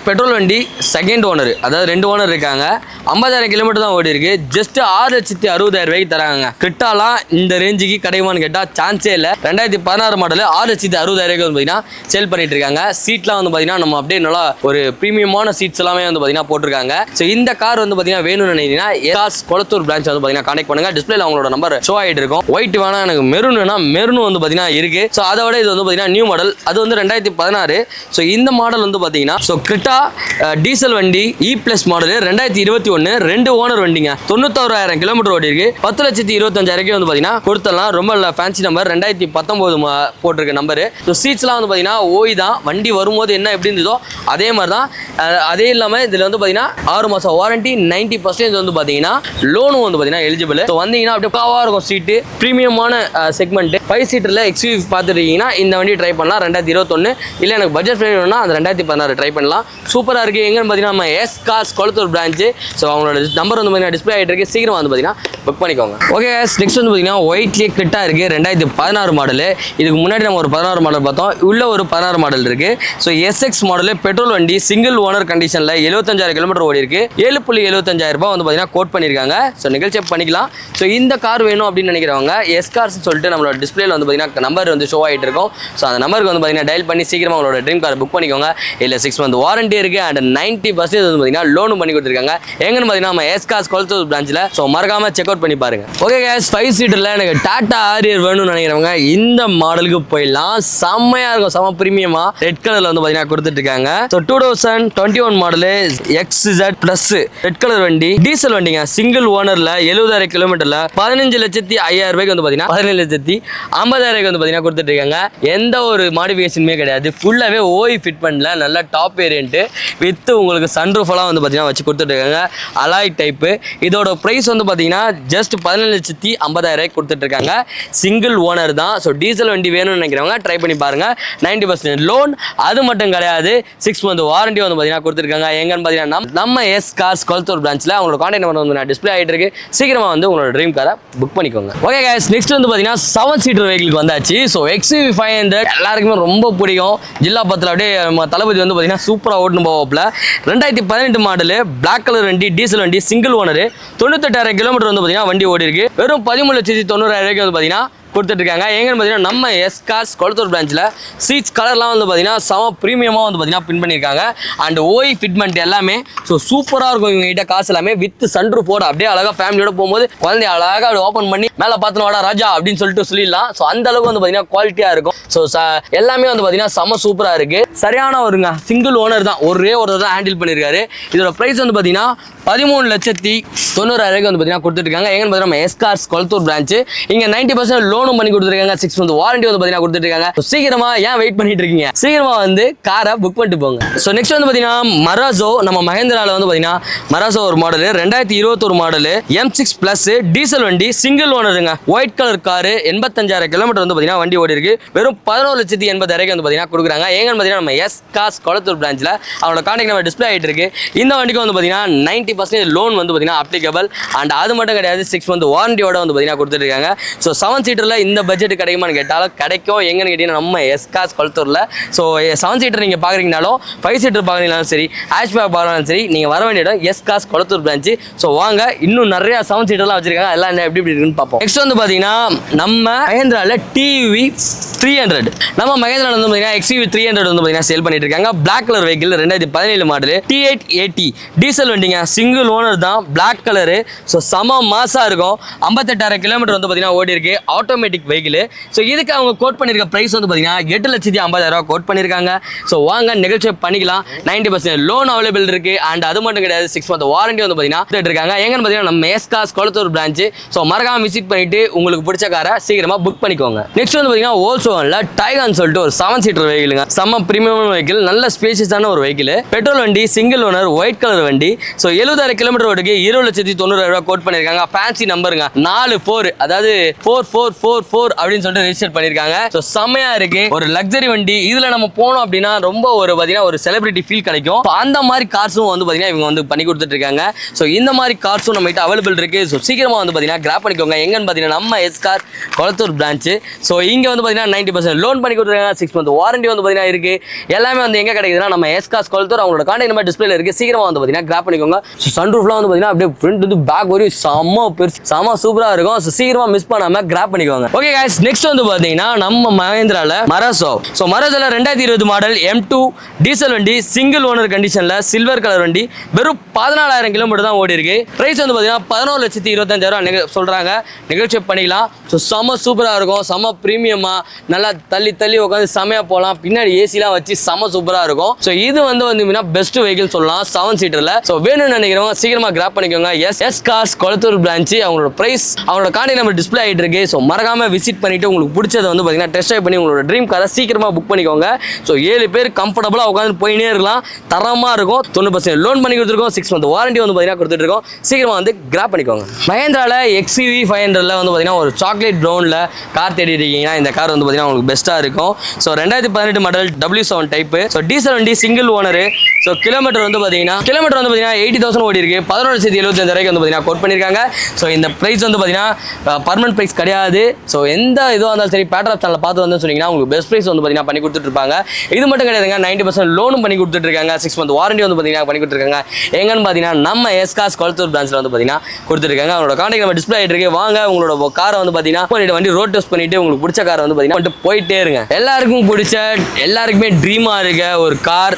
பெட்ரோல் வண்டி, செகண்ட் ஓனர், அதாவது 2 ஓனர் இருக்காங்க. 50,000 கிலோமீட்டர் தான் ஓடி இருக்கு. ஜஸ்ட் 6,60,000 தராங்க. கிரிட்டாலாம் இந்த ரேஞ்சுக்கு கிடைக்குமான்னு கேட்டா சான்ஸே இல்லை. 2016 மாடல், 6,60,000 வந்து சேல் பண்ணிட்டு இருக்காங்க. சீட்லாம் வந்து பாத்தீங்கன்னா நம்ம அப்படியே நல்லா ஒரு பிரீமியமான சீட்ஸ் எல்லாமே வந்து பாத்தீங்கன்னா போட்டிருக்காங்க. ஸோ இந்த கார் வந்து பாத்தீங்கன்னா வேணும்னு நினைக்கிறீங்கன்னா எஸ்காஸ் கொளத்தூர் பிரான்ச் வந்து பாத்தீங்கன்னா கான்டாக்ட் பண்ணுங்க. டிஸ்பிளேல அவங்களோட நம்பர் ஷோ ஆகிட்டு இருக்கும். ஒயிட் வேணா எனக்கு மெரூன்னா மெரூன் வந்து பாத்தீங்கன்னா இருக்கு. ஸோ அதை விட இது வந்து பாத்தீங்கன்னா நியூ மாடல், அது வந்து 2016. ஸோ இந்த மாடல் வந்து பாத்தீங்கன்னா ஸோ கிரிட்டா டீசல் வண்டி, E+ பிளஸ் மாடல் 2021 2 ஓனர் வண்டிங்க 91,000 கிலோமீட்டர் ஓடி இருக்கு 10,25,000 வந்து பாத்தீங்கன்னா கொடுத்தலாம். ரொம்ப ஃபேன்சி நம்பர் 2019 போட்டிருக்க நம்பரு. ஸோ சீட்ஸ்லாம் வந்து பாத்தீங்கன்னா ஓய் தான். வண்டி வரும்போது என்ன எப்படி இருந்ததோ அதே மாதிரி தான். அதே இல்லாமல் இதில் வந்து பாத்தீங்கன்னா 6 மாதம் வாரண்டி 90% வந்து பாத்தீங்கன்னா லோனும் வந்து பாத்தீங்கன்னா எலிஜிபிள். ஸோ வந்தீங்கன்னா அப்படியே காவாக இருக்கும் சீட்டு. ப்ரீமியமான செக்மெண்ட் 5 சீட்டரில் எக்ஸ்யூவி பார்த்துருக்கீங்கன்னா இந்த வண்டி ட்ரை பண்ணலாம். 2021 இல்லை எனக்கு பட்ஜெட் ஃப்ரெண்ட் வேணும்னா அந்த 2016 ட்ரை பண்ணலாம். சூப்பராக இருக்குது. எங்கன்னு பார்த்தீங்கன்னா நம்ம S cars Kolathur branch. So அவங்களோட நம்பர் வந்து பார்த்தீங்கன்னா டிஸ்பிளே ஆகிட்டு இருக்கு. சீக்கிரம் வந்து பார்த்தீங்கன்னா புக் பண்ணிக்கோங்க. ஓகே நெக்ஸ்ட் வந்து பார்த்தீங்கன்னா ஒயிட்லேயே கிட்டாக இருக்குது 2016 மாடல். இதுக்கு முன்னாடி நம்ம ஒரு 16 மாடல் பார்த்தோம். உள்ள ஒரு 16 மாடல் இருக்குது. ஸோ எஸ்எக்ஸ் மாடல் பெட்ரோல் வண்டி சிங்கிள் ஓனர் கண்டிஷனில் 75,000 கிலோமீட்டர் ஓடி இருக்கு. 7,75,000 ரூபாய் வந்து பார்த்தீங்கன்னா கோட் பண்ணியிருக்காங்க. ஸோ நிகழ்ச்சி பண்ணிக்கலாம். ஸோ இந்த கார் வேணும் அப்படின்னு நினைக்கிறவங்க எஸ் கார்ஸ் சொல்லிட்டு நம்மளோட டிஸ்பிளேல வந்து பார்த்தீங்கன்னா நம்பர் வந்து ஷோ ஆகிட்டு இருக்கும். ஸோ அந்த நம்பருக்கு வந்து பார்த்தீங்கன்னா டயல் பண்ணி சீக்கிரமாக உங்களோட ட்ரீம் கார் புக் பண்ணிக்கோங்க. இல்லை 6 மந்த் வாரண்டி இருக்குது அண்ட் 90% வந்து பார்த்தீங்கன்னா லோனும் பண்ணி கொடுத்துருக்காங்க. எங்கன்னு பார்த்தீங்கன்னா நம்ம எஸ் கார்ஸ் கொளத்தூர் பிரான்ச்சில். ஸோ மறக்காம செக் அவுட் பண்ணி பாருங்க. ஓகே கேஸ் 5 சீட்டரில் எனக்கு டாடா ஆரியர் வேணும்னு நினைக்கிறவங்க இந்த மாடலுக்கு போயிடலாம். செம்மையாக இருக்கும். செம்ம ப்ரீமியமாக ரெட் கலரில் வந்து பார்த்தீங்கன்னா கொடுத்துட்டு இருக்காங்க. So 2021 model XZ plus red colour வண்டி டீசல் வண்டிங்க. சிங்கிள் ஓனரில் 70,000 கிலோமீட்டரில் 15,05,000 ரூபாய்க்கு வந்து பார்த்தீங்கன்னா 17,50,000 வந்து பார்த்தீங்கன்னா கொடுத்துட்டு இருக்காங்க. எந்த ஒரு மாடிஃபிகேஷனுமே கிடையாது. ஃபுல்லாகவே ஓய் ஃபிட் பண்ணல. நல்ல டாப் வேரியன்ட்டு வித் உங்களுக்கு சன்ரூஃபெல்லாம் வந்து பார்த்தீங்கன்னா வச்சு கொடுத்துட்டு இருக்காங்க. Alloy type. இதோட ப்ரைஸ் வந்து பார்த்தீங்கன்னா ஜஸ்ட் 17,50,000 கொடுத்துட்டு இருக்காங்க. சிங்கிள் ஓனர் தான். ஸோ டீசல் வண்டி வேணும்னு நினைக்கிறவங்க ட்ரை பண்ணி பாருங்க. 90% லோன். அது மட்டும் கிடையாது 6 மந்த் வாரண்டி வந்து பார்த்தீங்கன்னா கொடுத்துருக்காங்க. எங்கன்னு பார்த்தீங்கன்னா நம்ம எஸ் கார்ஸ் கொளத்தூர் பிரான்ச்சில் அவங்களோட கான்டாக்ட் நம்பர் வந்து நான் டிஸ்பிளே ஆகிட்டு இருக்கு. சீக்கிரமாக வந்து உங்களோட ட்ரீம் காரை புக் பண்ணிக்கோங்க. ஓகே கைஸ் நெக்ஸ்ட் வந்து பார்த்தீங்கன்னா 7 சீட்டர் வெஹிக்கிளுக்கு வந்தாச்சு. ஸோ XUV 500 எல்லாருக்குமே ரொம்ப பிடிக்கும். ஜில்லா பத்தில் அப்படியே நம்ம தளபதி வந்து பார்த்தீங்கன்னா சூப்பராக ஓட்டுன்னு போவாப்பில். 2018 மாடலு பிளாக் கலர் வண்டி டீசல் வண்டி சிங்கிள் ஓனர் 98,000 கிலோமீட்டர் வந்து பார்த்தீங்கன்னா வண்டி ஓடி இருக்கு. வெறும் 13,90,000 வந்து பார்த்தீங்கன்னா கொடுத்துட்டு இருக்காங்க. எங்கன்னு பார்த்தீங்கன்னா நம்ம எஸ் கார்ஸ் கொளத்தூர் பிரான்ச்சில். சீட்ஸ் கலர்லாம் வந்து பார்த்தீங்கன்னா செம ப்ரீமியமாக வந்து பார்த்தீங்கன்னா பின் பண்ணியிருக்காங்க. அண்ட் ஓய் ஃபிட்மெண்ட் எல்லாமே ஸோ சூப்பராக இருக்கும். இவங்க கிட்ட காசு எல்லாமே வித் சன்ரூஃப் போட அப்படியே அழகாக ஃபேமிலியோட போகும்போது குழந்தைய அழகாக அப்படி ஓப்பன் பண்ணி மேலே பார்த்து வாடா ராஜா அப்படின்னு சொல்லிட்டு சொல்லிடலாம். ஸோ அந்த அளவுக்கு வந்து பார்த்தீங்கன்னா குவாலிட்டியாக இருக்கும். ஸோ எல்லாமே வந்து பார்த்தீங்கன்னா செம சூப்பராக இருக்குது. சரியான ஒருங்க சிங்கிள் ஓனர் தான். ஒரே ஒருத்தர் தான் ஹேண்டில் பண்ணியிருக்காரு. இதோட ப்ரைஸ் வந்து பார்த்தீங்கன்னா 13,90,000 வந்து பார்த்தீங்கன்னா கொடுத்துட்டு இருக்காங்க. எங்கன்னு பார்த்தீங்கன்னா நம்ம எஸ் கார்ஸ் கொளத்தூர் பிரான்ச்சு. இங்கே 90% லோனும் பண்ணி கொடுத்துருக்காங்க. 6 மந்த் வாரண்டி வந்து பார்த்தீங்கன்னா கொடுத்துட்டு இருக்காங்க. சீக்கிரமா ஏன் வெயிட் பண்ணிட்டு இருக்கீங்க? சீக்கிரமா வந்து காரை புக் பண்ணிட்டு போங்க. ஸோ நெக்ஸ்ட் வந்து பார்த்தீங்கன்னா மராசோ நம்ம மஹேந்திராவில் வந்து பார்த்தீங்கன்னா மராசோ ஒரு model 2021 model M6 plus diesel வண்டி சிங்கிள் ஓனருங்க. ஒயிட் கலர் காரு 85,000 கிலோமீட்டர் வந்து பார்த்தீங்கன்னா வண்டி ஓடி இருக்கு. வெறும் 11,80,000 வந்து பார்த்தீங்கன்னா கொடுக்குறாங்க. எங்கன்னு பார்த்தீங்கன்னா நம்ம எஸ் கார்ஸ் கொளத்தூர் பிரான்ச்சில் அவங்களோட கான்டாக்ட் நம்பர் டிஸ்பிளே ஆகிட்டு இருக்கு. இந்த வண்டிக்கு வந்து பார்த்தீங்கன்னா 90% லோன் வந்து பார்த்தீங்கன்னா அப்ளிகபிள் அண்ட் அது மட்டும் கிடையாது 6 மந்த் வாரண்டியோட வந்து பார்த்தீங்கன்னா கொடுத்துட்டு இருக்காங்க. ஸோ 7 சீட்டரில் இந்த பட்ஜெட் கிடைக்குமான்னு கேட்டாலும் கிடைக்கும். எங்கன்னு கேட்டீங்கன்னா நம்ம எஸ் கார்ஸ் கொளத்தூரில். ஸோ 7 சீட்டர் நீங்கள் பார்க்குறீங்கனாலும் 5 சீட்டர் பார்க்குறீங்கனாலும் சரி ஹேஷ்பேக் பார்க்குறாலும் சரி நீங்கள் வர வேண்டிய இடம் S cars Kolathur branch. So வாங்க இன்னும் நிறைய 7 சீட்டர்லாம் வச்சிருக்காங்க. எல்லாம் என்ன எப்படி இருக்குன்னு பார்ப்போம். நெக்ஸ்ட் வந்து பார்த்தீங்கன்னா நம்ம மஹேந்திராவில் TUV 300 நம்ம மஹேந்திராவில் வந்து பார்த்தீங்கன்னா XUV 300 வந்து பார்த்தீங்கன்னா சேல் பண்ணிட்டு இருக்காங்க. Black colour vehicle 2017 model T880 diesel வண்டிங்க. சிங்கிள் ஓனர் தான். Black colour. ஸோ செம மாசாக இருக்கும். 58,000 கிலோமீட்டர் வந்து பார்த்தீங்கன்னா ஓடி இருக்கு. Automatic vehicle. ஸோ இதுக்கு அவங்க கோட் பண்ணியிருக்க ப்ரைஸ் வந்து பார்த்தீங்கன்னா 8,50,000 கோட் பண்ணியிருக்காங்க. ஸோ வாங்க நிகழ்ச்சி பண்ணிக்கலாம். 90% லோன் அவைலபிள் இருக்கு அண்ட் அது மட்டும் கிடையாது 6 மந்த் வாரண்டி வந்து பார்த்தீங்கன்னா இருக்காங்க. எங்கன்னு பார்த்தீங்கன்னா நம்ம S cars Kolathur branch. So மறக்காம விசிட் பண்ணிட்டு உங்களுக்கு பிடிச்ச காரை சீக்கிரமா புக் பண்ணிக்கோங்க. நெக்ஸ்ட் வந்து பார்த்தீங்கன்னா ஓல்சோன்ல டைகான் சொல்லிட்டு ஒரு 7 சீட்டர் வெஹிக்கிளுங்க. செம்ம பிரீமியம் வெஹிக்கிள். நல்ல ஸ்பேஷியஸான ஒரு வெஹிக்கிள். பெட்ரோல் வண்டி சிங்கிள் ஓனர் ஒயிட் கலர் வண்டி. ஸோ 70,000 கிலோமீட்டர் ஓடுக்கு 20,90,000 கோட் பண்ணியிருக்காங்க. ஃபேன்சி நம்பருங்க 44 அதாவது 4444 அப்படின்னு சொல்லிட்டு ரெஜிஸ்டர் பண்ணியிருக்காங்க. ஸோ செம்மையா இருக்கு. ஒரு லக்ஸரி வண்டி. இதுல நம்ம போனோம் அப்படின்னா ரொம்ப ஒரு பார்த்தீங்கன்னா ஒரு செலிபிரிட்டி ஃபீல் கிடைக்கும். அந்த மாதிரி கார்ஸும் வந்து பார்த்தீங்கன்னா இவங்க வந்து பண்ணி கொடுத்துட்டு இருக்காங்க. ஸோ இந்த மாதிரி கார்ஸும் நம்ம கிட்ட அவைலபிள் இருக்கு. ஸோ சீக்கிரமா வந்து பார்த்தீங்கன்னா கிராப் பண்ணிக்கோங்க. எங்கன்னு பார்த்தீங்கன்னா நம்ம S car Kolathur branch. So இங்க வந்து பார்த்தீங்கன்னா 90% லோன் பண்ணி கொடுத்துருக்காங்க. 6 மந்த் வாரண்டி வந்து பார்த்தீங்கன்னா இருக்கு. எல்லாமே வந்து எங்க கிடைக்குதுன்னா நம்ம எஸ் கார்ஸ் கொளத்தூர். அவங்களோட கான்டாக்ட் நம்பர் டிஸ்பிளேல இருக்கு. சீக்கிரமா வந்து பார்த்தீங்கன்னா கிராப் பண்ணிக்கோங்க. சன்ரூஃப்லாம் வந்து பார்த்தீங்கன்னா அப்படியே ஃப்ரண்ட் வந்து பேக் வரையும் செம்ம பெருசு செம்ம சூப்பராக இருக்கும். ஸோ சீக்கிரமா மிஸ் பண்ணாம கிராப் பண்ணிக்கோங்க. ஓகே கைஸ் நெக்ஸ்ட் வந்து பார்த்தீங்கன்னா நம்ம மஹேந்திரால மராசோ. ஸோ மராசோல 2020 மாடல் M2 டீசல் வண்டி சிங்கிள் ஓனர் கண்டிஷன்ல சில்வர் கலர் வண்டி. வெறும் 14,000 கிலோமீட்டர் தான் ஓடி இருக்கு. பிரைஸ் வந்து பார்த்தீங்கன்னா 11,25,000 சொல்றாங்க. நெகோஷியேட் பண்ணிக்கலாம். ஸோ செம்ம சூப்பராக இருக்கும். செம்ம ப்ரீமியமா நல்லா தள்ளி தள்ளி உட்காந்து செமையாக போகலாம். பின்னாடி ஏசிலாம் வச்சு செம சூப்பராக இருக்கும். ஸோ இது வந்து பெஸ்ட் வெஹிக்கிள் சொல்லலாம் 7 சீட்டரில். ஸோ வேணும்னு நினைக்கிறவங்க சீக்கிரமாக கிராப் பண்ணிக்கோங்க. S cars Kolathur branch. அவங்களோட ப்ரைஸ் அவங்களோட கான்டாக்ட் நம்பர் டிஸ்பிளே ஆகிட்டு இருக்கு. ஸோ மறக்காம விசிட் பண்ணிட்டு உங்களுக்கு பிடிச்சதை வந்து பார்த்தீங்கன்னா டெஸ்ட் ட்ரைவ் பண்ணி உங்களோட ட்ரீம் காரை சீக்கிரமாக புக் பண்ணிக்கோங்க. ஸோ 7 பேர் கம்ஃபர்டபுளாக உட்காந்து போயினே இருக்கலாம். தரமாக இருக்கும். 90% லோன் பண்ணி கொடுத்துருக்கோம். 6 மந்த் வாரண்டி வந்து பார்த்தீங்கன்னா கொடுத்துட்டு இருக்கோம். சீக்கிரமாக வந்து கிராப் பண்ணிக்கோங்க. மஹேந்திராவில் XUV 500ல வந்து பார்த்தீங்கன்னா ஒரு சாக்லேட் ப்ரௌனில் கார் தேடி இருக்கீங்கன்னா இந்த கார் வந்து பார்த்தீங்கன்னா உங்களுக்கு பெஸ்ட்டாக இருக்கும். So 2018 model W7 type. So diesel வண்டி சிங்கிள் ஓனரு. ஸோ கிலோமீட்டர் வந்து பார்த்தீங்கன்னா 80,000 ஓடி இருக்கு. 11,75,000 வந்து பார்த்தீங்கன்னா கோட் பண்ணியிருக்காங்க. ஸோ இந்த ப்ரைஸ் வந்து பார்த்தீங்கன்னா பர்மனன்ட் ப்ரைஸ் கிடையாது. ஸோ எந்த இதுவாக இருந்தாலும் சரி பேட்டர் ஆப் சேனலில் பார்த்து வந்து சொன்னீங்கன்னா உங்களுக்கு பெஸ்ட் ப்ரைஸ் வந்து பார்த்தீங்கன்னா பண்ணி கொடுத்துட்ருப்பாங்க. இது மட்டும் கிடையாதுங்க, 90% லோனும் பண்ணி கொடுத்துட்ருக்காங்க. 6 மந்த் வாரண்டி வந்து பார்த்தீங்கன்னா பண்ணி கொடுத்துருக்காங்க. எங்கன்னு பார்த்தீங்கன்னா நம்ம எஸ்காஸ் கொளத்தூர் பிரான்ச்சில் வந்து பார்த்தீங்கன்னா கொடுத்துருக்காங்க. அவங்களோட கான்டாக்ட் நம்ம டிஸ்பிளே ஆகிட்டு இருக்கு. வாங்க உங்களோட காரை வந்து பார்த்தீங்கன்னா வண்டி ரோட் டெஸ்ட் பண்ணிட்டு உங்களுக்கு பிடிச்ச காரை வந்து பார்த்தீங்கன்னா போயிட்டே இருங்க. எல்லாருக்கும் பிடிச்ச எல்லாருக்குமே ட்ரீமாக இருக்க ஒரு கார்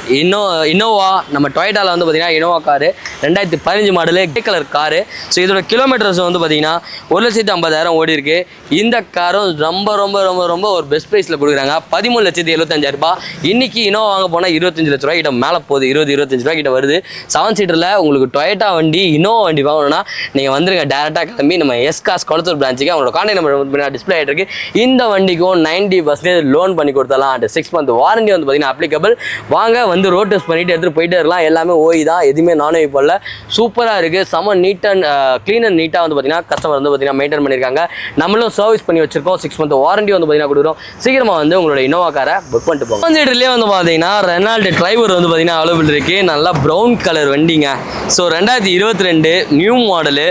இன்னோவா. நம்ம டொயோட்டாவில் வந்து பார்த்தீங்கன்னா Innova car 2015 model grey colour car. So இதோட கிலோமீட்டர்ஸ் வந்து பார்த்தீங்கன்னா 1,50,000 ஓடி இருக்கு. இந்த காரும் ரொம்ப ரொம்ப ரொம்ப ரொம்ப ஒரு பெஸ்ட் ப்ரைஸில் கொடுக்குறாங்க. 13,75,000. இன்னைக்கு இன்னோவா வாங்க போனால் 25 லட்ச ரூபா கிட்ட மேலே போகுது. 20-25 ரூபா கிட்ட வருது. 7 சீட்டரில் உங்களுக்கு டொயோட்டா வண்டி இன்னோவா வண்டி வாங்கணும்னா நீங்கள் வந்துருங்க டேரெக்டாக கிளம்பி நம்ம எஸ்காஸ் கொளத்தூர் பிரான்ச்சுக்கு. அவங்களோட கான்டாக்ட் நம்பர் டிஸ்பிளே ஆகிட்டு இருக்கு. இந்த வண்டிக்கும் 90% லோன் பண்ணி கொடுத்தலாம். அண்ட் 6 மந்த் வாரண்டி வந்து பார்த்தீங்கன்னா அப்ளிகபிள். வாங்க வந்து ரோட் டெஸ்ட் பண்ணிட்டு எடுத்துகிட்டு போயிட்டே இருக்கலாம். எல்லாமே ஓய் தான், எதுவுமே நானே போடல. சூப்பராக இருக்குது. செம நீட் அண்ட் க்ளீன் அண்ட் நீட்டாக வந்து பார்த்தீங்கன்னா கஸ்டமர் வந்து பார்த்தீங்கன்னா மெயின்டைன் பண்ணியிருக்காங்க. நம்மளும் சர்வீஸ் பண்ணி வச்சிருக்கோம். 6 மந்த் வாரண்டி வந்து பார்த்தீங்கன்னா கொடுக்குறோம். சீக்கிரமாக வந்து உங்களோட இன்னோவா காரை புக் பண்ணிட்டு போங்க. சீட்டர்லேயே வந்து பார்த்தீங்கன்னா ரெனால்ட் டிரைவர் வந்து பார்த்தீங்கன்னா அவைலபிள் இருக்குது. நல்லா ப்ரௌன் கலர் வண்டிங்க. ஸோ 2022 நியூ மாடலு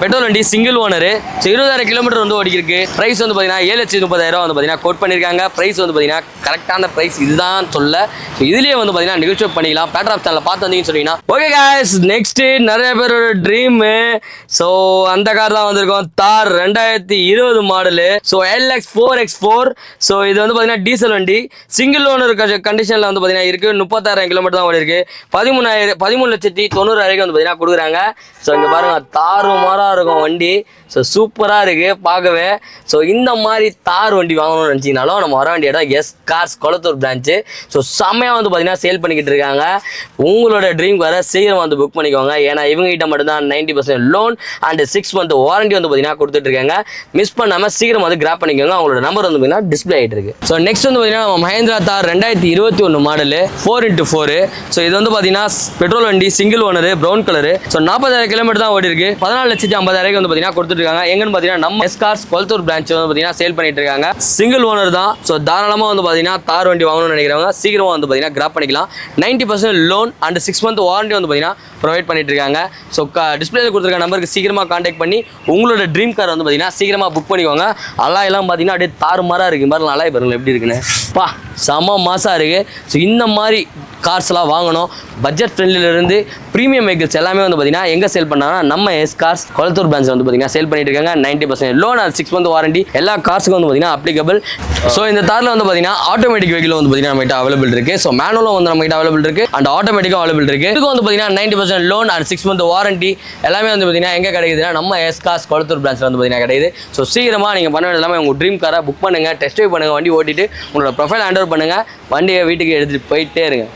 பெட்ரோல் வண்டி சிங்கிள் ஓனரு. ஸோ 20,000 கிலோமீட்டர் வந்து ஓடிக்கிருக்கு. ப்ரைஸ் வந்து பார்த்தீங்கன்னா 7,30,000 வந்து பார்த்தீங்கன்னா கோட் பண்ணியிருக்காங்க. ப்ரைஸ் வந்து பார்த்தீங்கன்னா கரெக்டான ப்ரைஸ் இதுதான் சொல்ல. ஸோ இதுலேயே வந்து பார்த்தீங்கன்னா நெகோஷியேட் பண்ணிக்கலாம். பேட்டர் ஆப் சேனலில் பார்த்து வந்தீங்கன்னு சொன்னீங்கன்னா ஓகே guys, நெக்ஸ்ட்டு நிறைய பேரோட ட்ரீமு. ஸோ அந்த கார் தான் வந்திருக்கோம். தார் 2020 model. So LX 4X4. So இது வந்து பார்த்தீங்கன்னா டீசல் வண்டி சிங்கிள் ஓனர் கண்டிஷனில் வந்து பார்த்தீங்கன்னா இருக்குது. 30,000 கிலோமீட்டர் தான் ஓடி இருக்கு. 13,90,000 வந்து பார்த்தீங்கன்னா கொடுக்குறாங்க. ஸோ இங்கே பாருங்கள் தாறு மாறாக இருக்கும் வண்டி. ஸோ சூப்பராக இருக்குது பார்க்கவே. ஸோ இந்த மாதிரி தார் வண்டி வாங்கணும்னு நினச்சிங்கனாலும் நம்ம வர வேண்டிய இடம் S cars Kolathur branch. So செம்மையாக வந்து பார்த்தீங்கன்னா சேல் பண்ணிக்கிட்டு இருக்காங்க. உங்களோட ட்ரீம் காரை சீக்கிரம் வந்து புக் பண்ணிக்கோங்க. ஏன்னா இவங்ககிட்ட மட்டும்தான் 90% லோன் அண்ட் 6 மந்த் வாரண்டி வந்து பார்த்தீங்கன்னா கொடுத்துட்ருக்காங்க. மிஸ் பண்ணாமல் சீக்கிரம் வந்து கிராப் பண்ணிக்கோங்க. அவங்களோட நம்பர் வந்து பார்த்தீங்கன்னா டிஸ்பிளே ஆகிட்டு இருக்கு. ஸோ நெக்ஸ்ட் வந்து பார்த்தீங்கன்னா மஹேந்திரா தார் 2021 மாடலு 4x4. ஸோ இது வந்து பார்த்தீங்கன்னா பெட்ரோல் வண்டி single owner brown colour. So 40,000 kilometre தான் ஓடி இருக்கு. 14,50,000 வந்து பார்த்தீங்கன்னா கொடுத்துருக்காங்க. எங்கன்னு பார்த்தீங்கன்னா நம்ம எஸ்கார்ஸ் கொளத்தூர் பிரான்ச் வந்து பார்த்தீங்கன்னா சேல் பண்ணிட்டு இருக்காங்க. சிங்கிள் ஓனர் தான். ஸோ தாராளமாக வந்து பார்த்தீங்கன்னா தார் வண்டி வாங்கணும்னு நினைக்கிறவங்க சீக்கிரமாக வந்து பார்த்தீங்கன்னா கிராப் பண்ணிக்கலாம். 90% லோன் அண்ட் 6 மந்த் வாரண்டி வந்து பார்த்தீங்கன்னா ப்ரொவைட் பண்ணிட்டு இருக்காங்க. ஸோ டிஸ்பிளேல கொடுத்துருக்க நம்பருக்கு சீக்கிரமாக கான்டாக்ட் பண்ணி உங்களோட ட்ரீம் கார் வந்து பார்த்தீங்கன்னா சீக்கிரமாக புக் பண்ணிக்கோங்க. எல்லாம் பார்த்தீங்கன்னா அப்படியே தாறு மாறாக இருக்குது. மாதிரி நல்லா பாருங்கள் எப்படி இருக்குன்னு. செம மாசாக இருக்குது. ஸோ இந்த மாதிரி கார்ஸ்லாம் வாங்கணும். பட்ஜெட் ஃப்ரெண்ட்லிருந்து ப்ரீமியம் வெஹிக்கிள்ஸ் எல்லாமே வந்து பார்த்தீங்கன்னா எங்கே சேல் பண்ணாங்கன்னா நம்ம எஸ் கார்ஸ் கொளத்தூர் பிரான்ச் வந்து பார்த்தீங்கன்னா சேல் பண்ணிட்டு இருக்காங்க. 90% லோன் அண்ட் 6 மந்த் வாரண்டி எல்லா கார்ஸுக்கும் வந்து பார்த்தீங்கன்னா அப்ளிகபிள். ஸோ இந்த தாரில் வந்து பார்த்தீங்கன்னா ஆட்டோமேட்டிக் வெஹிக்கிள் வந்து பார்த்தீங்கன்னா நம்மகிட்ட அவைலபிள் இருக்குது. ஸோ மேனுவலும் வந்து நம்மகிட்ட அவைலபிள் இருக்குது அண்ட் ஆட்டோமேட்டிக்கும் அவைலபிள் இருக்குது. இதுக்கு வந்து பார்த்தீங்கன்னா 90% லோன் அண்ட் 6 மந்த் வாரண்டி எல்லாமே வந்து பார்த்தீங்கன்னா எங்கே கிடைக்குதுன்னா நம்ம எஸ் கார்ஸ் கொளத்தூர் பிரான்ச்சில் வந்து பார்த்தீங்கன்னா கிடைக்குது. ஸோ சீக்கிரமாக நீங்கள் பண்ண வேண்டியது எல்லாமே உங்கள் ட்ரீம் காரை புக் பண்ணுங்கள். டெஸ்ட் ட்ரைவ் பண்ணுங்கள். வண்டி ஓட்டிட்டு உங்களோட ப்ரொஃபைல் ஹேண்ட் ஓவர் பண்ணுங்கள். வண்டியை வீட்டுக்கு எடுத்துகிட்டு போயிட்டே இருங்க.